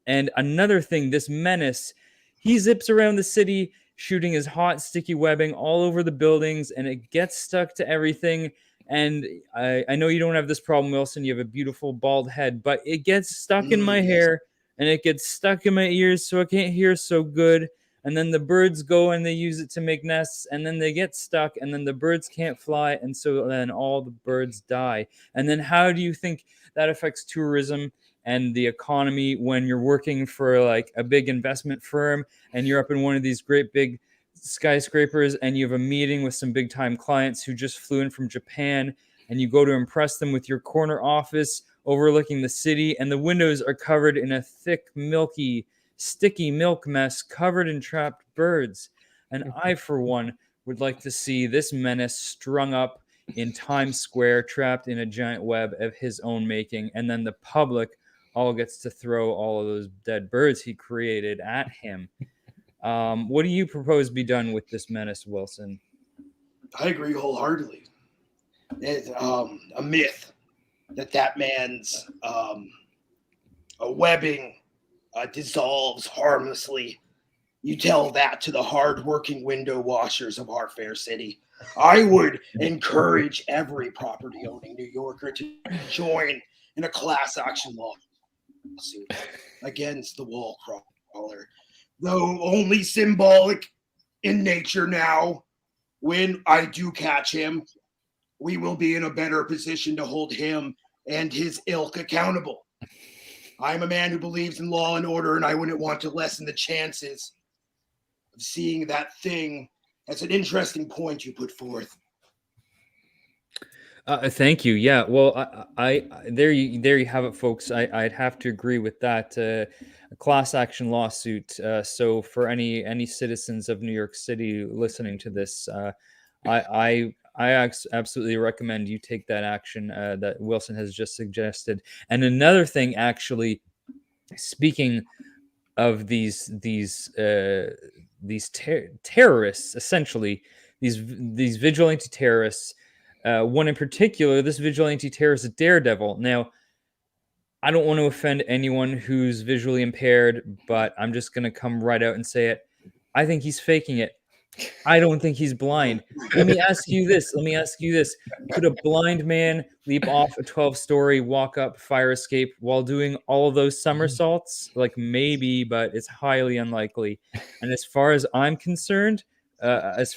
And another thing, this menace, he zips around the city shooting his hot sticky webbing all over the buildings, and it gets stuck to everything. And I know you don't have this problem, Wilson. You have a beautiful bald head, but it gets stuck in my hair, and it gets stuck in my ears, so I can't hear so good. And then the birds go and they use it to make nests, and then they get stuck, and then the birds can't fly, and so then all the birds die. And then how do you think that affects tourism and the economy when you're working for like a big investment firm and you're up in one of these great big skyscrapers and you have a meeting with some big time clients who just flew in from Japan, and you go to impress them with your corner office overlooking the city, and the windows are covered in a thick, milky, sticky milk mess covered in trapped birds. And I, for one, would like to see this menace strung up in Times Square, trapped in a giant web of his own making, and then the public all gets to throw all of those dead birds he created at him. What do you propose be done with this menace, Wilson? I agree wholeheartedly. It's a myth that man's webbing dissolves harmlessly. You tell that to the hard-working window washers of our fair city. I would encourage every property-owning New Yorker to join in a class action lawsuit against the wall crawler, though only symbolic in nature now. When I do catch him, we will be in a better position to hold him and his ilk accountable. I'm a man who believes in law and order, and I wouldn't want to lessen the chances of seeing that thing. That's an interesting point you put forth. Thank you. Yeah. Well, I there you have it, folks. I'd have to agree with that. A class action lawsuit. So for any citizens of New York City listening to this, I absolutely recommend you take that action that Wilson has just suggested. And another thing, actually, speaking of these terrorists, essentially these vigilante terrorists. One in particular, this vigilante terrorist, Daredevil. Now, I don't want to offend anyone who's visually impaired, but I'm just going to come right out and say it. I think he's faking it. I don't think he's blind. Let me ask you this. Could a blind man leap off a 12-story walk-up fire escape while doing all of those somersaults? Like, maybe, but it's highly unlikely. And as far as I'm concerned, there's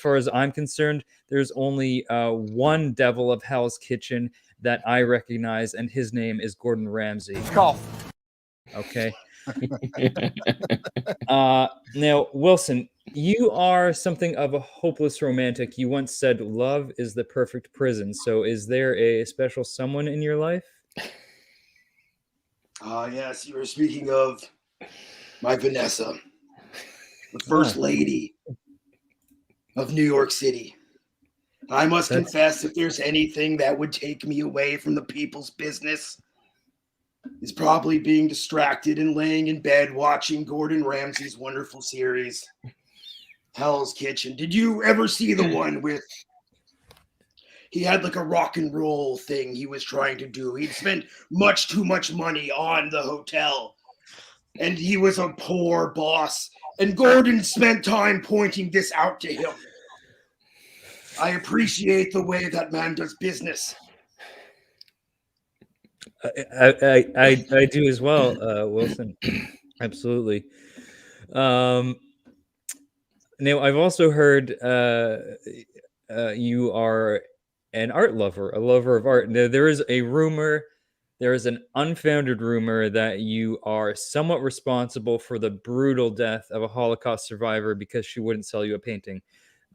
only one devil of Hell's Kitchen that I recognize, and his name is Gordon Ramsay. Okay. Now, Wilson, you are something of a hopeless romantic. You once said love is the perfect prison. So is there a special someone in your life? Yes, you were speaking of my Vanessa, the first lady of New York City. I must confess, if there's anything that would take me away from the people's business, is probably being distracted and laying in bed watching Gordon Ramsay's wonderful series, Hell's Kitchen. Did you ever see the one with, he had like a rock and roll thing he was trying to do. He'd spent much too much money on the hotel, and he was a poor boss. And Gordon spent time pointing this out to him. I appreciate the way that man does business. I do as well, Wilson. Absolutely. Now, I've also heard you are an art lover, a lover of art. There is an unfounded rumor that you are somewhat responsible for the brutal death of a Holocaust survivor because she wouldn't sell you a painting.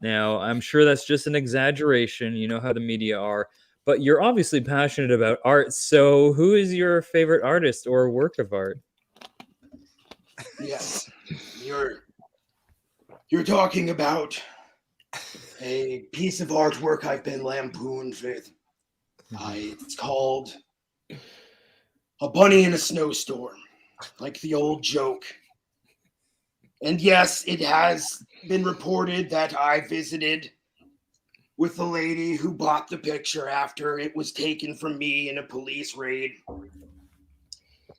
Now, I'm sure that's just an exaggeration. You know how the media are. But you're obviously passionate about art. So who is your favorite artist or work of art? Yes, you're talking about a piece of artwork I've been lampooned with. It's called A Bunny in a Snowstorm, like the old joke. And yes, it has been reported that I visited with the lady who bought the picture after it was taken from me in a police raid,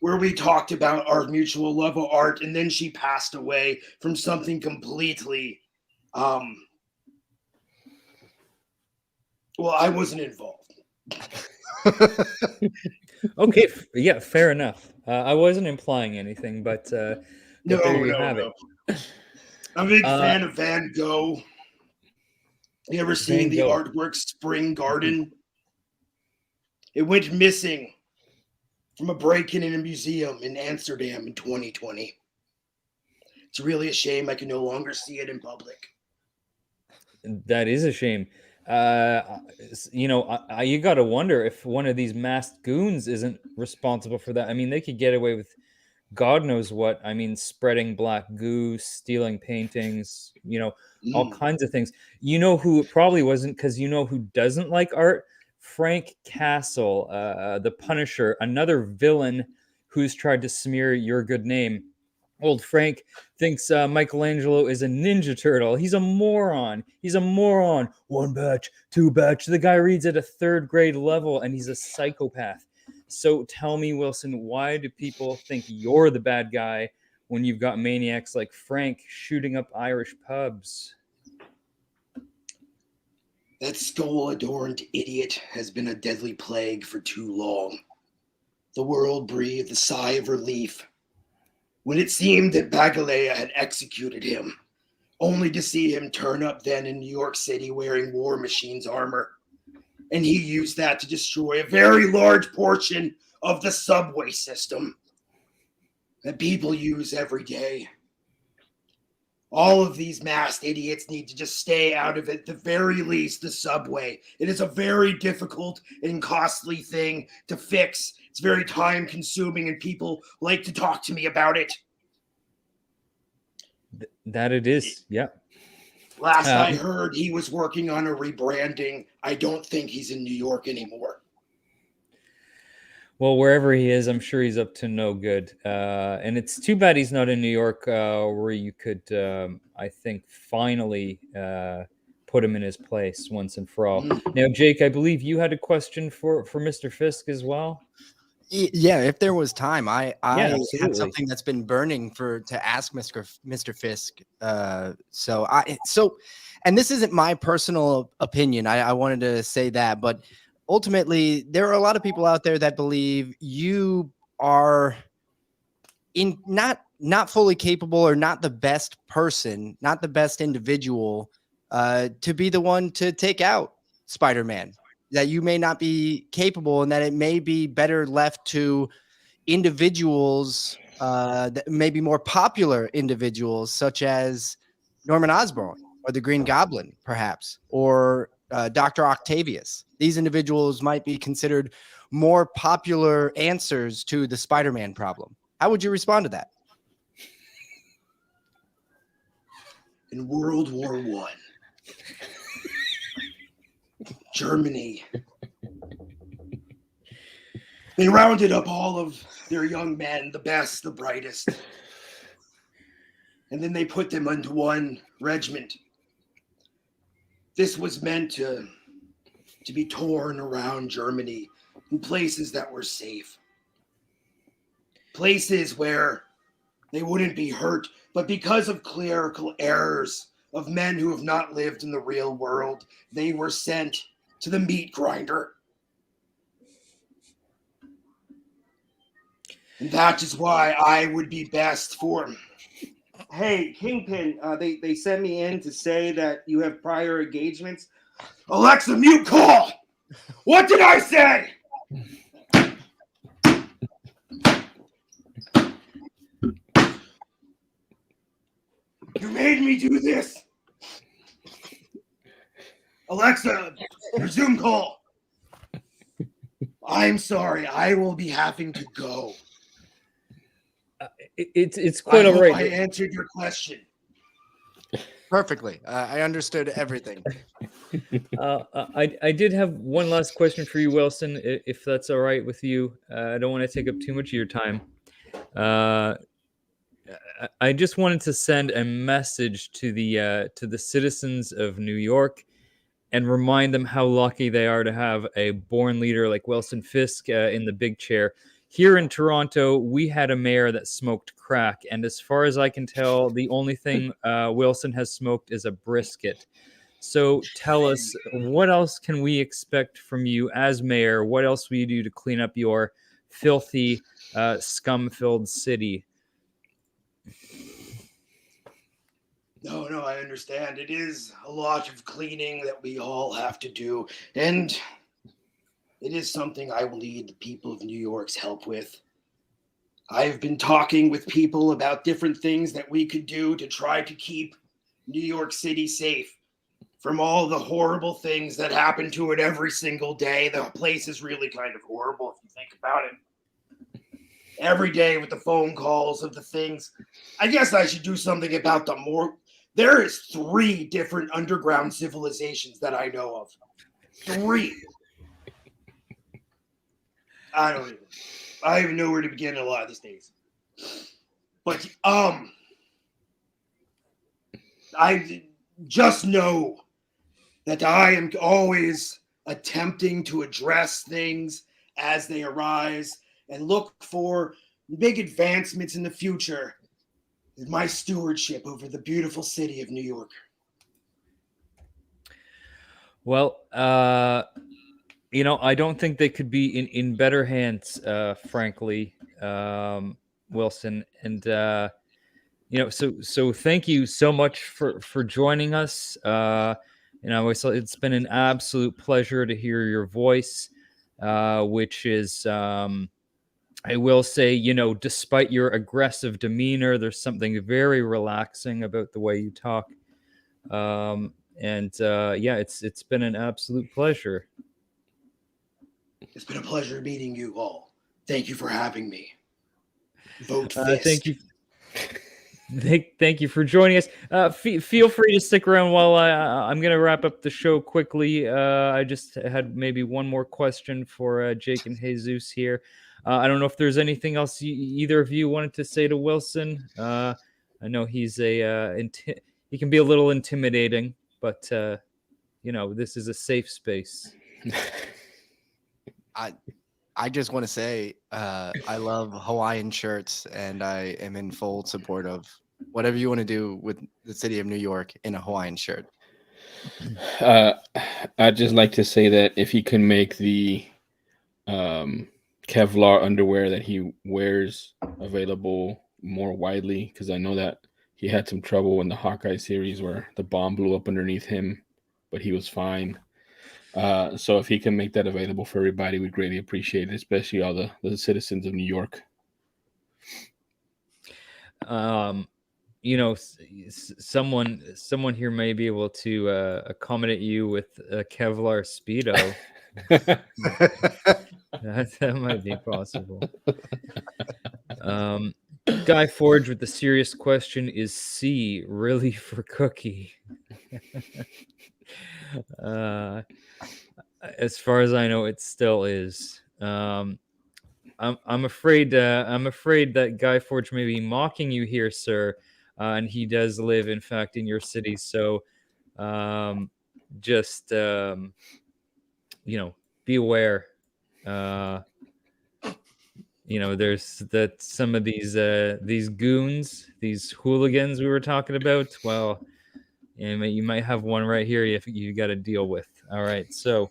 where we talked about our mutual love of art, and then she passed away from something completely, well, I wasn't involved. Okay, yeah, fair enough. I wasn't implying anything, but there you have it. I'm a big fan of Van Gogh. You ever seen the artwork Spring Garden? It went missing from a break-in in a museum in Amsterdam in 2020. It's really a shame I can no longer see it in public. That is a shame. You got to wonder if one of these masked goons isn't responsible for that. I mean, they could get away with God knows what. I mean, spreading black goo, stealing paintings, all kinds of things. You know who it probably wasn't, because you know who doesn't like art? Frank Castle, the Punisher, another villain who's tried to smear your good name. Old Frank thinks Michelangelo is a Ninja Turtle. He's a moron. One batch, two batch. The guy reads at a third grade level, and he's a psychopath. So tell me, Wilson, why do people think you're the bad guy when you've got maniacs like Frank shooting up Irish pubs? That skull-adorned idiot has been a deadly plague for too long. The world breathed a sigh of relief when it seemed that Bagalea had executed him, only to see him turn up then in New York City wearing War Machine's armor. And he used that to destroy a very large portion of the subway system that people use every day. All of these masked idiots need to just stay out of it, at the very least the subway. It is a very difficult and costly thing to fix. It's very time consuming, and people like to talk to me about it. That it is, yeah. Last I heard, he was working on a rebranding. I don't think he's in New York anymore. Well, wherever he is, I'm sure he's up to no good. And it's too bad he's not in New York, where you could, I think, finally put him in his place once and for all. Now, Jake, I believe you had a question for Mr. Fisk as well. Yeah, if there was time, I have absolutely. something that's been burning to ask Mr. Fisk. And this isn't my personal opinion. I wanted to say that, but ultimately, there are a lot of people out there that believe you are not fully capable or not the best person, not the best individual to be the one to take out Spider-Man. That you may not be capable, and that it may be better left to individuals that may be more popular individuals, such as Norman Osborn or the Green Goblin, perhaps, or Dr. Octavius. These individuals might be considered more popular answers to the Spider-Man problem. How would you respond to that? In World War I, Germany, they rounded up all of their young men, the best, the brightest, and then they put them into one regiment. This was meant to be torn around Germany in places that were safe, places where they wouldn't be hurt, but because of clerical errors of men who have not lived in the real world, they were sent to the meat grinder. And that is why I would be best for. Hey, Kingpin, they sent me in to say that you have prior engagements. Alexa, mute call! What did I say? You made me do this. Alexa, resume call. I'm sorry. I will be having to go. It's quite all hope right. I answered your question. Perfectly. I understood everything. I did have one last question for you, Wilson, if that's all right with you. I don't want to take up too much of your time. I just wanted to send a message to the citizens of New York and remind them how lucky they are to have a born leader like Wilson Fisk in the big chair. Here in Toronto, we had a mayor that smoked crack, and as far as I can tell, the only thing Wilson has smoked is a brisket. So tell us, what else can we expect from you as mayor? What else will you do to clean up your filthy, scum-filled city? No, I understand. It is a lot of cleaning that we all have to do, and it is something I will need the people of New York's help with. I've been talking with people about different things that we could do to try to keep New York City safe from all the horrible things that happen to it every single day. The place is really kind of horrible if you think about it. Every day with the phone calls of the things. I guess I should do something about them more. There is 3 different underground civilizations that I know of. 3. I don't even know where to begin a lot of these days. But I just know that I am always attempting to address things as they arise and look for big advancements in the future in my stewardship over the beautiful city of New York. Well, I don't think they could be in better hands, frankly, Wilson. And so thank you so much for joining us. It's been an absolute pleasure to hear your voice, which is, I will say, despite your aggressive demeanor, there's something very relaxing about the way you talk. It's been an absolute pleasure. It's been a pleasure meeting you all. Thank you for having me. Vote Fisk. Thank you. Thank you for joining us. Feel free to stick around while I'm going to wrap up the show quickly. I just had maybe one more question for Jake and Jesus here. I don't know if there's anything else either of you wanted to say to Wilson. I know he's he can be a little intimidating, but this is a safe space. I just want to say I love Hawaiian shirts, and I am in full support of whatever you want to do with the city of New York in a Hawaiian shirt. I'd just like to say that if he can make the Kevlar underwear that he wears available more widely, because I know that he had some trouble in the Hawkeye series where the bomb blew up underneath him, but he was fine. So if he can make that available for everybody, we'd greatly appreciate it, especially all the citizens of New York. Someone here may be able to accommodate you with a Kevlar Speedo. that might be possible. Guy Forge with the serious question: is C really for Cookie? As far as I know, it still is. I'm afraid that Guy Forge may be mocking you here, sir, and he does live, in fact, in your city. So, just be aware. There's that some of these goons, these hooligans we were talking about. Well, you might have one right here you got to deal with. All right, so.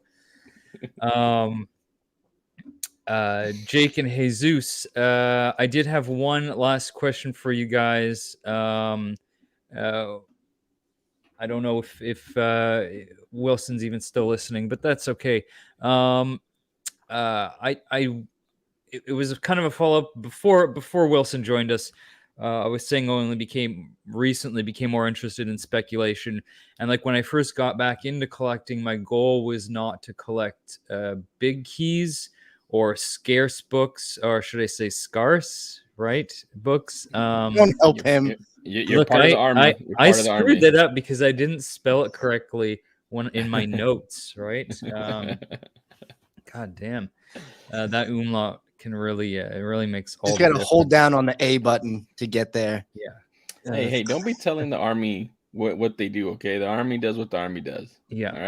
Jake and Jesus, I did have one last question for you guys. I don't know if Wilson's even still listening, but that's okay. It was kind of a follow-up before Wilson joined us. I was saying I recently became more interested in speculation. And like when I first got back into collecting, my goal was not to collect big keys or scarce books, or should I say scarce, right? Books. Don't help him. You're part of the army. I screwed that up because I didn't spell it correctly in my notes, right? God damn. That umlaut can really it really makes all. Just gotta hold down on the A button to get there. Yeah. Hey, don't be telling the army what they do, okay? The army does what the army does. Yeah. All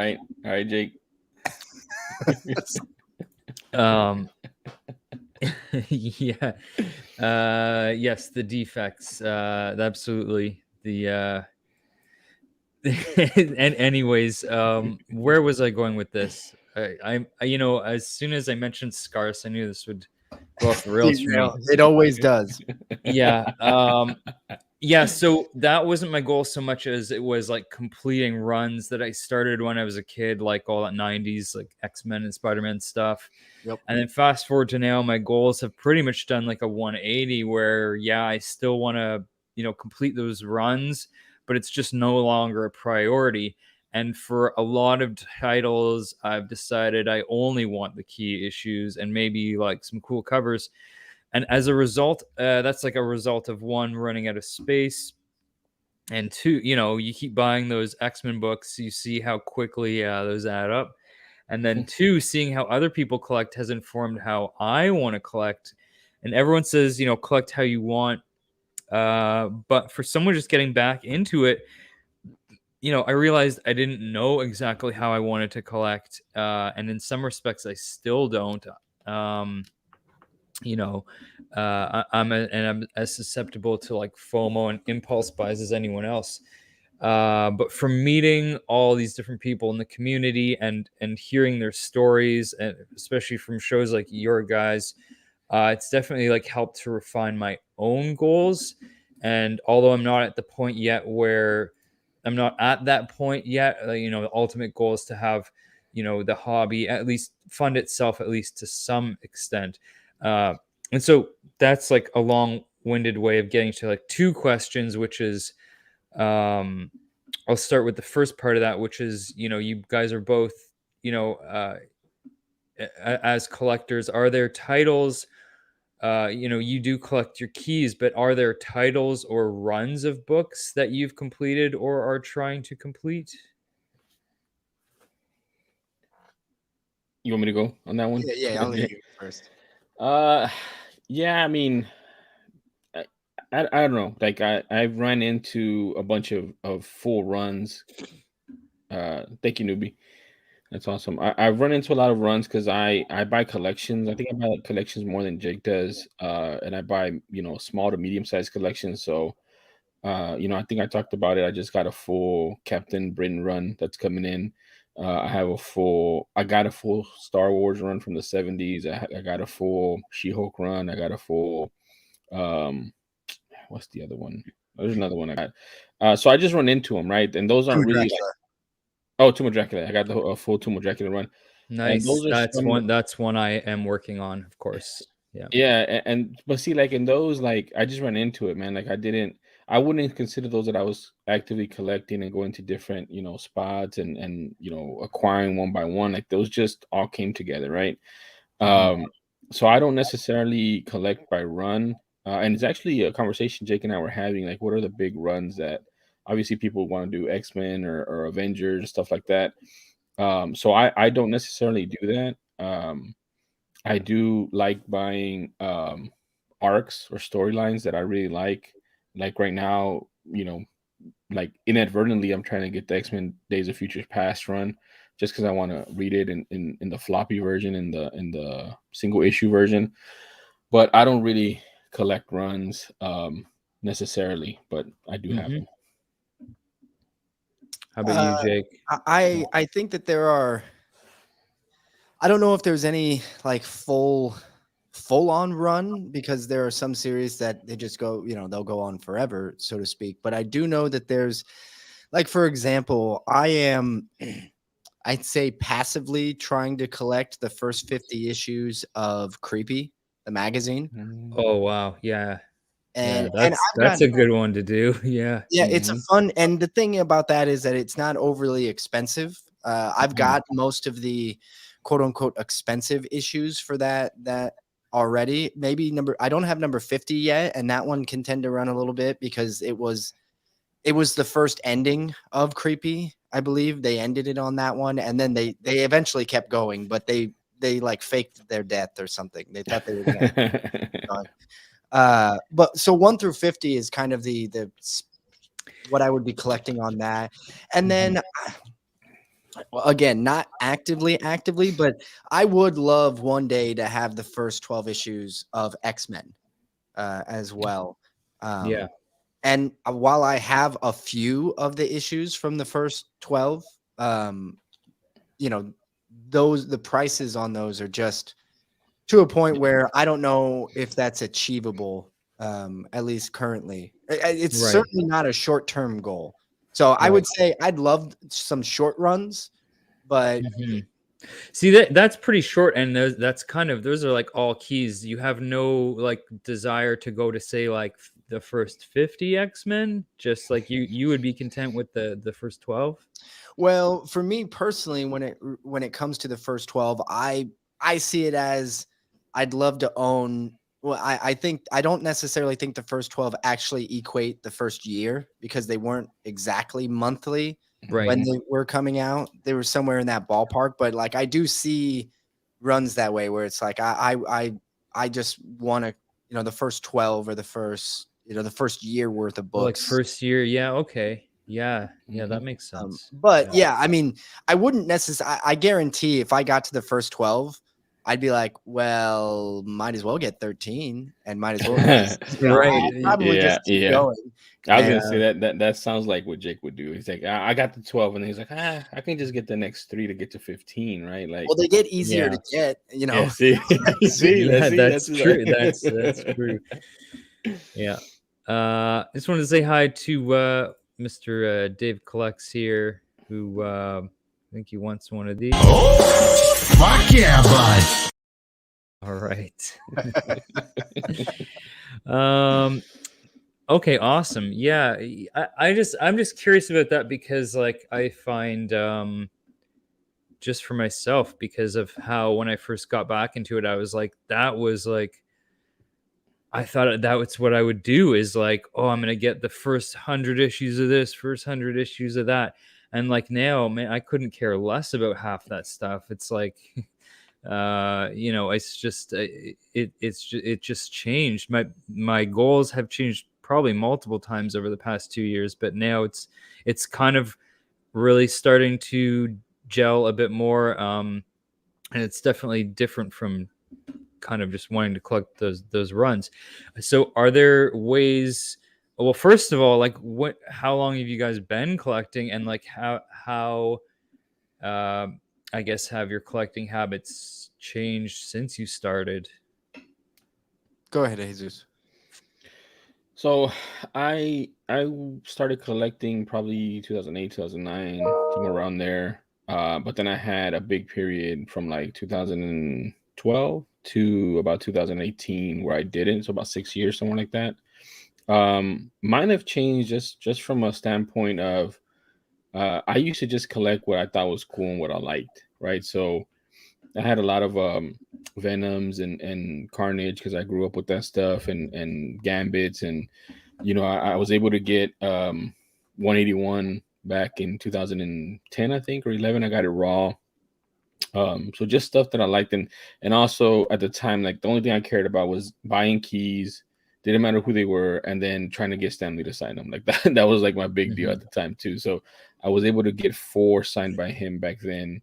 right, Jake. Yeah. Yes, the defects. Absolutely. The and anyways, where was I going with this? I as soon as I mentioned scarce, I knew this would go off the rails for me. It always does. Yeah. Yeah, so that wasn't my goal so much as it was like completing runs that I started when I was a kid, like all that 90s, like X-Men and Spider-Man stuff. Yep. And then fast forward to now, my goals have pretty much done like a 180 where, yeah, I still want to, complete those runs, but it's just no longer a priority. And for a lot of titles, I've decided I only want the key issues and maybe like some cool covers. And as a result, that's like a result of one, running out of space, and two, you keep buying those X-Men books, you see how quickly those add up. And then two, seeing how other people collect has informed how I want to collect. And everyone says, collect how you want. But for someone just getting back into it, I realized I didn't know exactly how I wanted to collect. And in some respects, I still don't. I'm as susceptible to like FOMO and impulse buys as anyone else. But from meeting all these different people in the community and hearing their stories, and especially from shows like your guys, it's definitely like helped to refine my own goals. And although I'm not at the point yet where the ultimate goal is to have, the hobby at least fund itself, at least to some extent. And so that's like a long-winded way of getting to like two questions, which is, I'll start with the first part of that, which is, you guys are both, as collectors, are there titles, you do collect your keys, but are there titles or runs of books that you've completed or are trying to complete? You want me to go on that one? Yeah, I'll leave you first. Uh, yeah, I mean, I, I don't know. Like I've run into a bunch of full runs. Thank you, newbie. That's awesome. I've run into a lot of runs because I buy collections. I think I buy like collections more than Jake does. And I buy small to medium sized collections. So I think I talked about it. I just got a full Captain Britain run that's coming in. I got a full Star Wars run from the 70s. I got a full She-Hulk run. I got a full um what's the other one? There's another one I got. So I just run into them, right? And those Tomb aren't of really Dracula. Tomb of Dracula. I got the full Tomb of Dracula run. And Nice. those are some. That's one I am working on, of course. Yeah. Yeah, but see, like in those, like I just ran into it, man. Like I wouldn't consider those that I was actively collecting and going to different, spots and acquiring one by one. Like those just all came together, right? Mhm. So I don't necessarily collect by run. And it's actually a conversation Jake and I were having. Like, what are the big runs that obviously people want to do X-Men or Avengers and stuff like that. So I don't necessarily do that. I do like buying arcs or storylines that I really like. Like right now, like inadvertently, I'm trying to get the X-Men Days of Futures Past run just because I want to read it in the floppy version, in the single issue version. But I don't really collect runs necessarily, but I do have Mhm. them. How about you, Jake? I think that there are. I don't know if there's any like full on run because there are some series that they just go, they'll go on forever, so to speak. But I do know that there's like, for example, I am I'd say passively trying to collect the first 50 issues of Creepy, the magazine. Oh wow, yeah, yeah. And I've That's gotten a good one to do. Yeah. yeah, it's a Mhm. fun and the thing about that is that it's not overly expensive. I've got most of the quote unquote expensive issues for that already. Maybe I don't have number 50 yet, and that one can tend to run a little bit because it was the first ending of Creepy, I believe. They ended it on that one, and then they eventually kept going, but they like faked their death or something. They thought they were gonna keep going. But so 1 through 50 is kind of what I would be collecting on that. And then well, again, not actively, but I would love one day to have the first 12 issues of X-Men as well. Yeah. And while I have a few of the issues from the first 12, you know, the prices on those are just to a point where I don't know if that's achievable, at least currently. It's Right. certainly not a short-term goal. So I would Right. say I'd love some short runs, but Mhm. See that's pretty short, and those are like all keys. You have no like desire to go to say like the first 50 X-Men, just like you would be content with the first 12. well, for me personally, when it comes to the first 12, I see it as I'd love to own. Well, I think I don't necessarily think the first 12 actually equate the first year because they weren't exactly monthly Right. when they were coming out. They were somewhere in that ballpark, but like I do see runs that way where it's like I just want to, the first 12 or the first year worth of Like books. first year, yeah, okay. Yeah, yeah, that makes sense. But Yeah. yeah, I mean, I wouldn't necessarily. I guarantee if I got to the first 12, I'd be like, well, might as well get 13, and might as well. Right. I'd probably Yeah, just keep yeah. going. I was And gonna say that sounds like what Jake would do. He's like, I got the 12, and then he's like, I can just get the next 3 to get to 15, right? Like, well, they get easier to Yeah. get. yeah, see, Yeah, that's that's true. That's true. Yeah. Just wanted to say hi to Mr. Dave Collects here, who I think he wants one of these. Fuck yeah, bud. All right. Okay, awesome. Yeah, I'm just curious about that because like I find just for myself because of how when I first got back into it, I was like that was like I thought that was what I would do is like, oh, I'm gonna get the first 100 issues of this, first 100 issues of that. And like now, man, I couldn't care less about half that stuff. It's like It's just it just changed. My goals have changed probably multiple times over the past 2 years, but now it's kind of really starting to gel a bit more, and it's definitely different from kind of just wanting to collect those runs. So are there ways, well, first of all, like how long have you guys been collecting, and like how I guess have your collecting habits changed since you started? Go ahead, Jesus. So I started collecting probably 2008, 2009, somewhere around there. But then I had a big period from like 2012 to about 2018 where I didn't. So about 6 years, somewhere like that. Mine have changed just from a standpoint of I used to just collect what I thought was cool and what I liked, right? So I had a lot of Venoms and Carnage because I grew up with that stuff, and Gambits, and I was able to get 181 back in 2010, I think, or 11. I got it raw. So just stuff that I liked, and also at the time, like the only thing I cared about was buying keys. Didn't matter who they were, and then trying to get Stanley to sign them. Like that was like my big deal at the time too. So I was able to get 4 signed by him back then,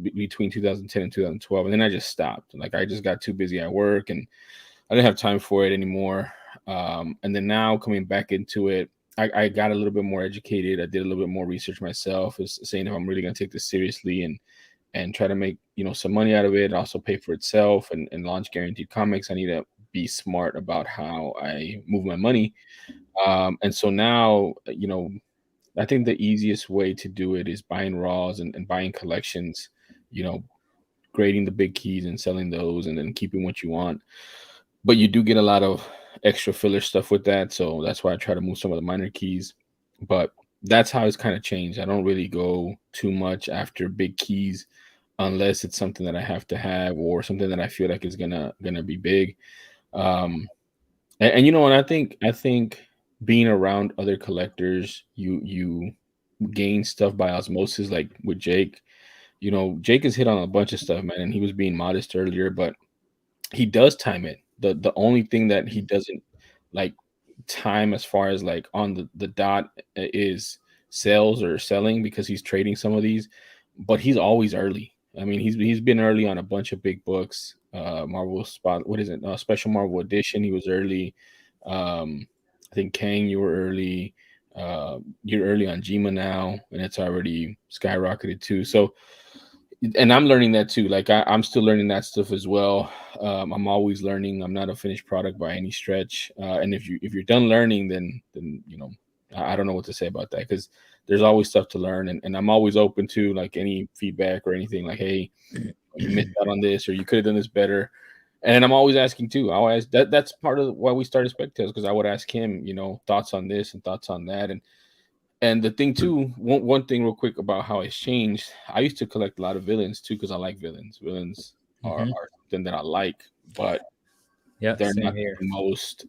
between 2010 and 2012, and then I just stopped. Like I just got too busy at work, and I didn't have time for it anymore. And then now coming back into it, I got a little bit more educated. I did a little bit more research myself, is saying if I'm really going to take this seriously and try to make some money out of it, also pay for itself, and launch guaranteed comics, I need to be smart about how I move my money. And so now, I think the easiest way to do it is buying raws and buying collections, grading the big keys and selling those, and then keeping what you want. But you do get a lot of extra filler stuff with that. So that's why I try to move some of the minor keys. But that's how it's kind of changed. I don't really go too much after big keys unless it's something that I have to have or something that I feel like is gonna be big. And and I think being around other collectors, you gain stuff by osmosis. Like with Jake, Jake has hit on a bunch of stuff, man, and he was being modest earlier, but he does time it. The only thing that he doesn't like time as far as like on the dot is sales or selling, because he's trading some of these, but he's always early. I mean, he's been early on a bunch of big books. Marvel spot, what is it? Special Marvel edition. He was early. I think Kang, you were early. You're early on Jima now, and it's already skyrocketed too. So, and I'm learning that too. Like I'm still learning that stuff as well. I'm always learning. I'm not a finished product by any stretch. And if you're done learning, then I don't know what to say about that, because there's always stuff to learn, and I'm always open to like any feedback or anything. Like, hey, you missed out on this, or you could have done this better. And I'm always asking too. I'll ask that's part of why we started Spec Tales, because I would ask him, thoughts on this and thoughts on that. And the thing too, one thing real quick about how it's changed. I used to collect a lot of villains too, because I like villains. Villains are something that I like, but they're not the most.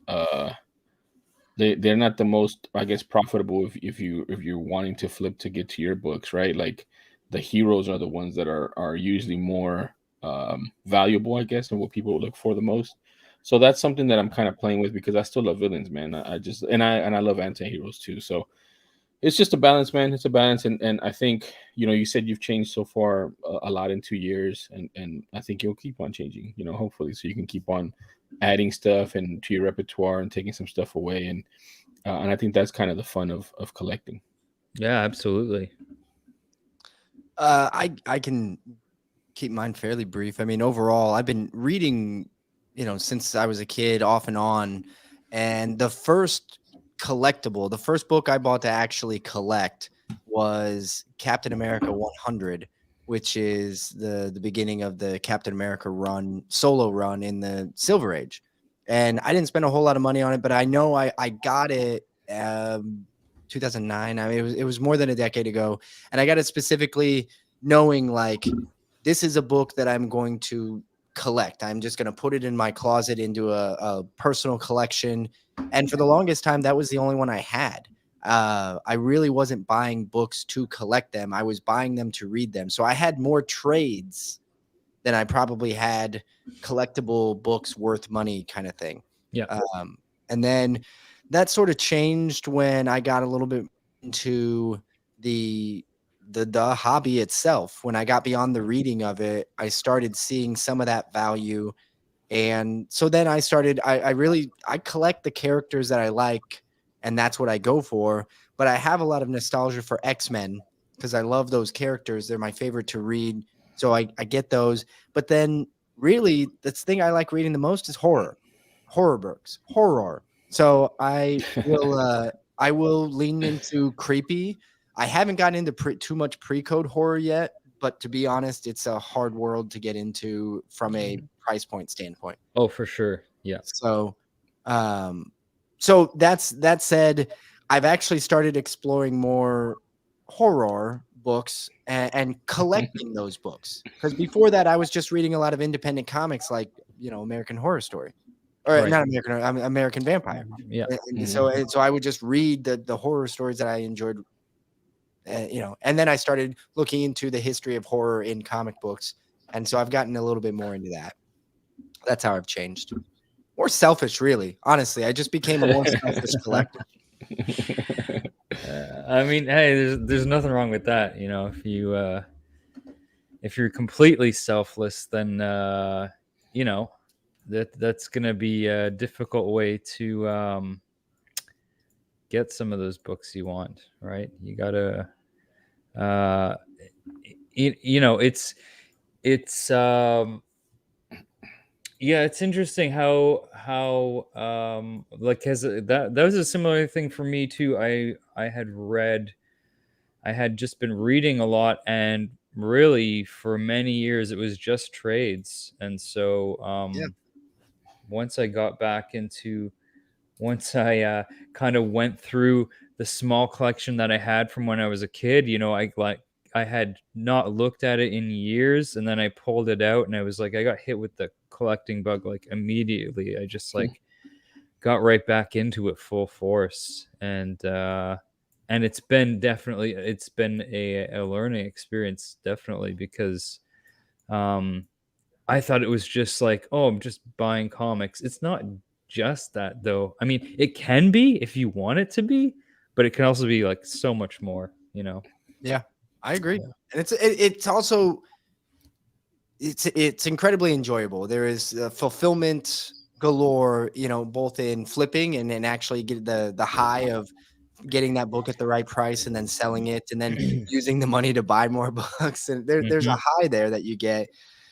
They're not the most, I guess, profitable if you're wanting to flip to get to your books, right? Like the heroes are the ones that are usually more valuable, I guess, and what people look for the most. So that's something that I'm kind of playing with, because I still love villains, man. I just and I love anti-heroes too. So it's just a balance, man. It's a balance, and I think you said you've changed so far a lot in 2 years, and I think you'll keep on changing, hopefully, so you can keep on adding stuff and to your repertoire and taking some stuff away, and I think that's kind of the fun of collecting. Yeah, absolutely. I can keep mine fairly brief. I mean, overall, I've been reading, since I was a kid, off and on. And the first book I bought to actually collect was Captain America 100, which is the beginning of the Captain America solo run in the Silver Age. And I didn't spend a whole lot of money on it, but I know I got it 2009. I mean, it was more than a decade ago. And I got it specifically knowing like, this is a book that I'm going to collect. I'm just going to put it in my closet into a personal collection. And for the longest time, that was the only one I had. I really wasn't buying books to collect them. I was buying them to read them. So I had more trades then I probably had collectible books worth money kind of thing. Yeah. And then that sort of changed when I got a little bit into the hobby itself. When I got beyond the reading of it, I started seeing some of that value. And so then I started, I collect the characters that I like, and that's what I go for. But I have a lot of nostalgia for X-Men because I love those characters. They're my favorite to read. So I get those. But then really the thing I like reading the most is horror books, horror. So I will lean into creepy. I haven't gotten into too much pre-code horror yet, but to be honest, it's a hard world to get into from a price point standpoint. Oh, for sure. Yeah. So, so that said, I've actually started exploring more horror books and collecting those books. Because before that, I was just reading a lot of independent comics like, American Horror Story. Or Right. not American Vampire. Yeah. And so I would just read the horror stories that I enjoyed, and then I started looking into the history of horror in comic books. And so I've gotten a little bit more into that. That's how I've changed. More selfish, really. Honestly, I just became a more selfish collector. I mean, hey, there's nothing wrong with that. If you're completely selfless, then that's gonna be a difficult way to get some of those books you want, right? You gotta it's it's interesting how that was a similar thing for me too. I had just been reading a lot, and really for many years it was just trades. And so once I got back into once I kind of went through the small collection that I had from when I was a kid, I had not looked at it in years, and then I pulled it out, and I was like, I got hit with the collecting bug like immediately. I just like got right back into it full force, and it's been a learning experience, definitely, because I thought it was just like, oh, I'm just buying comics. It's not just that, though. I mean, it can be if you want it to be, but it can also be like so much more, Yeah, I agree. And it's also it's incredibly enjoyable. There is fulfillment galore, both in flipping and then actually get the high of getting that book at the right price and then selling it and then using the money to buy more books. And there's a high there that you get.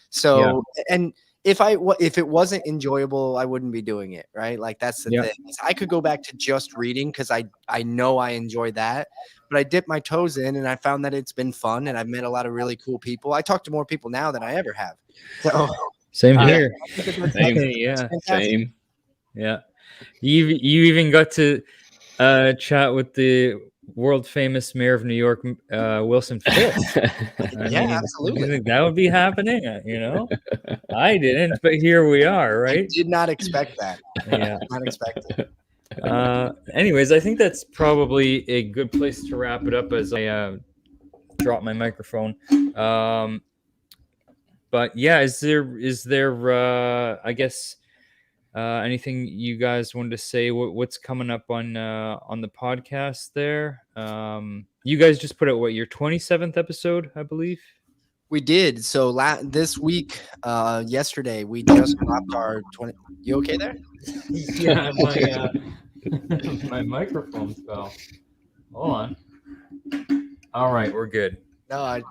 So, and if it wasn't enjoyable, I wouldn't be doing it. Right. Like that's the thing. I could go back to just reading because I know I enjoy that, but I dipped my toes in and I found that it's been fun and I've met a lot of really cool people. I talk to more people now than I ever have. So same here. Same. Yeah. You even got to chat with the world famous mayor of New York, Wilson Fisk. Absolutely. You think that would be happening? I didn't, but here we are, right? I did not expect that. Yeah. Not expect it. Anyways, I think that's probably a good place to wrap it up as I drop my microphone. But yeah, is there I guess anything you guys wanted to say? What's coming up on the podcast there? You guys just put out your 27th episode, I believe. We did. So this week, yesterday, we just dropped our 20. You okay there? Yeah, my microphone fell. Hold on. All right, we're good. No,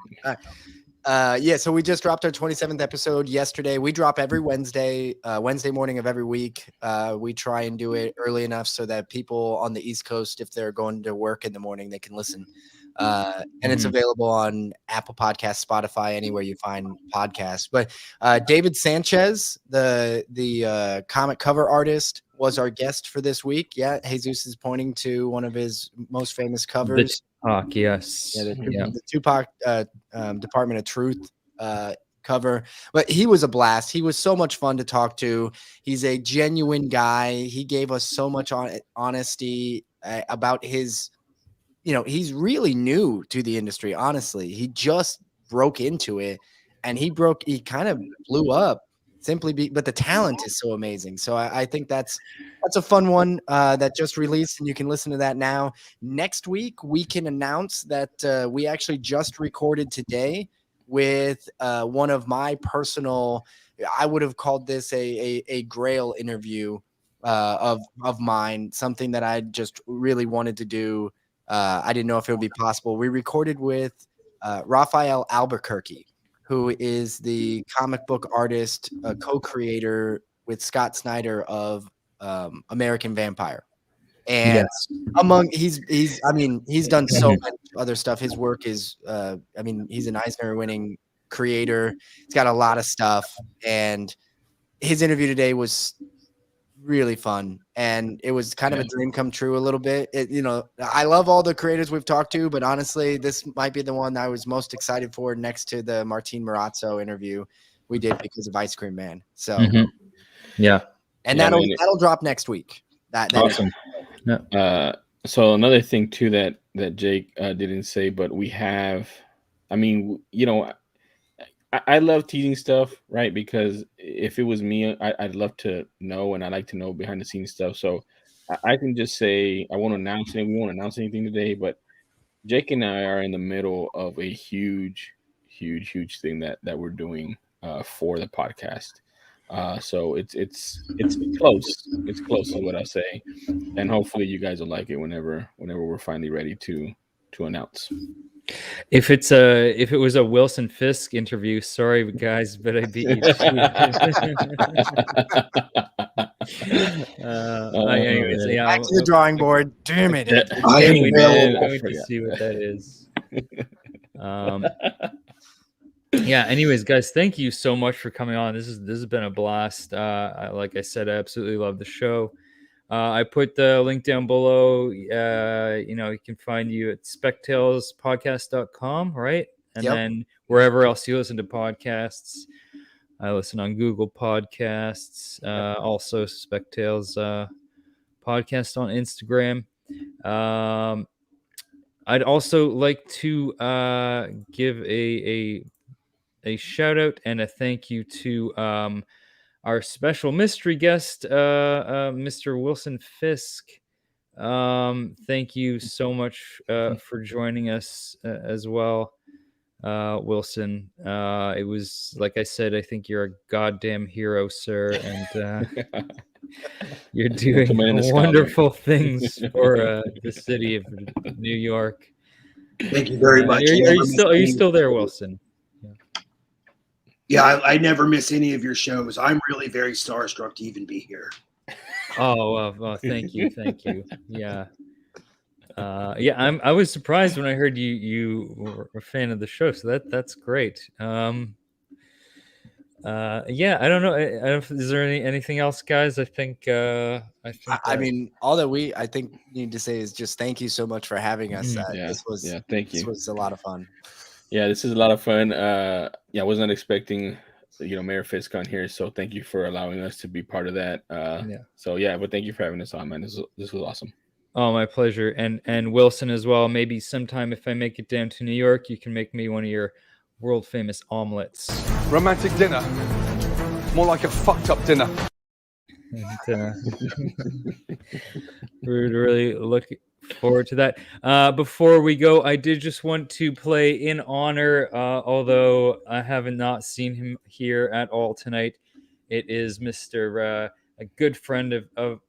so we just dropped our 27th episode yesterday. We drop every Wednesday morning of every week. We try and do it early enough so that people on the East Coast, if they're going to work in the morning, they can listen. And it's available on Apple Podcasts, Spotify, anywhere you find podcasts. But David Sanchez, the comic cover artist, was our guest for this week. Yeah, Jesus is pointing to one of his most famous covers. Tupac, yes. The Tupac Department of Truth cover. But he was a blast. He was so much fun to talk to. He's a genuine guy. He gave us so much honesty about his, he's really new to the industry, honestly. He just broke into it. and he kind of blew up but the talent is so amazing. So I think that's a fun one that just released, and you can listen to that now. Next week, we can announce that we actually just recorded today with one of my personal, I would have called this a grail interview of mine, something that I just really wanted to do. I didn't know if it would be possible. We recorded with Raphael Albuquerque, who is the comic book artist, co-creator with Scott Snyder of American Vampire. And he's done so much other stuff. His work is, he's an Eisner winning creator. He's got a lot of stuff. And his interview today was really fun, and it was kind of a dream come true a little bit. I love all the creators we've talked to, but honestly, this might be the one I was most excited for, next to the Martin Marazzo interview we did because of Ice Cream Man. So that'll drop next week. That awesome. So another thing too that Jake didn't say, but we have, I love teasing stuff, right? Because if it was me, I'd love to know, and I like to know behind the scenes stuff. So I can just say I won't announce it. We won't announce anything today, but Jake and I are in the middle of a huge thing that we're doing for the podcast. So it's close. It's close is what I say, and hopefully you guys will like it whenever we're finally ready to announce. If it was a Wilson Fisk interview, sorry guys, but I beat you. Anyways, back to the drawing board. Damn it! I need to see what that is. Anyways, guys, thank you so much for coming on. This has been a blast. Like I said, I absolutely love the show. I put the link down below. You can find you at spectalespodcast.com, right? And then wherever else you listen to podcasts. I listen on Google Podcasts, also Spec Tales podcast on Instagram. I'd also like to give a shout out and a thank you to our special mystery guest, Mr. Wilson Fisk. Thank you so much for joining us as well, Wilson. It was, like I said, I think you're a goddamn hero, sir, and you're doing wonderful things for the city of New York. Thank you very much. Are you still there, Wilson? Yeah, I never miss any of your shows. I'm really very starstruck to even be here. Oh, well, thank you. Yeah. I was surprised when I heard you were a fan of the show, so that's great. I don't know. Is there anything else, guys? I think all that we need to say is just thank you so much for having us. Thank you. This was a lot of fun. Yeah, this is a lot of fun. I was not expecting, Mayor Fisk on here, so thank you for allowing us to be part of that. But thank you for having us on, man. This was awesome. Oh, my pleasure. And Wilson as well. Maybe sometime if I make it down to New York, you can make me one of your world famous omelets. Romantic dinner, more like a fucked up dinner. And, we're really looking forward to that. Before we go, I did just want to play in honor, although I have not seen him here at all tonight. It is Mr. A good friend of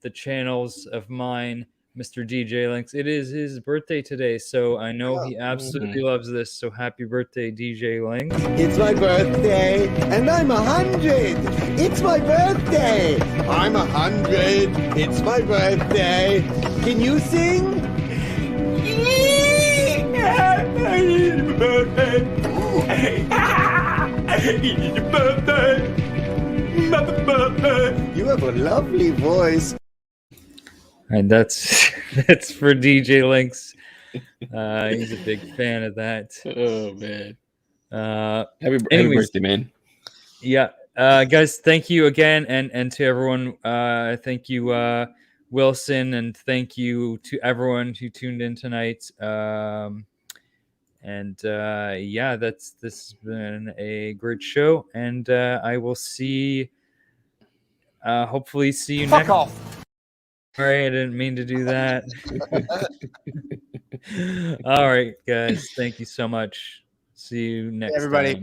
the channels of mine, Mr. DJ Lynx. It is his birthday today, so I know he absolutely loves this. So happy birthday, DJ Lynx. It's my birthday, and I'm 100. It's my birthday. I'm 100. It's my birthday. Can you sing? You have a lovely voice. And that's for DJ Lynx. He's a big fan of that. Oh man! Happy birthday, man! Yeah, guys, thank you again, and to everyone, thank you, Wilson, and thank you to everyone who tuned in tonight. And yeah, this has been a great show, and I will hopefully see you next. Fuck off. All right, I didn't mean to do that. All right, guys, thank you so much. See you next everybody. time.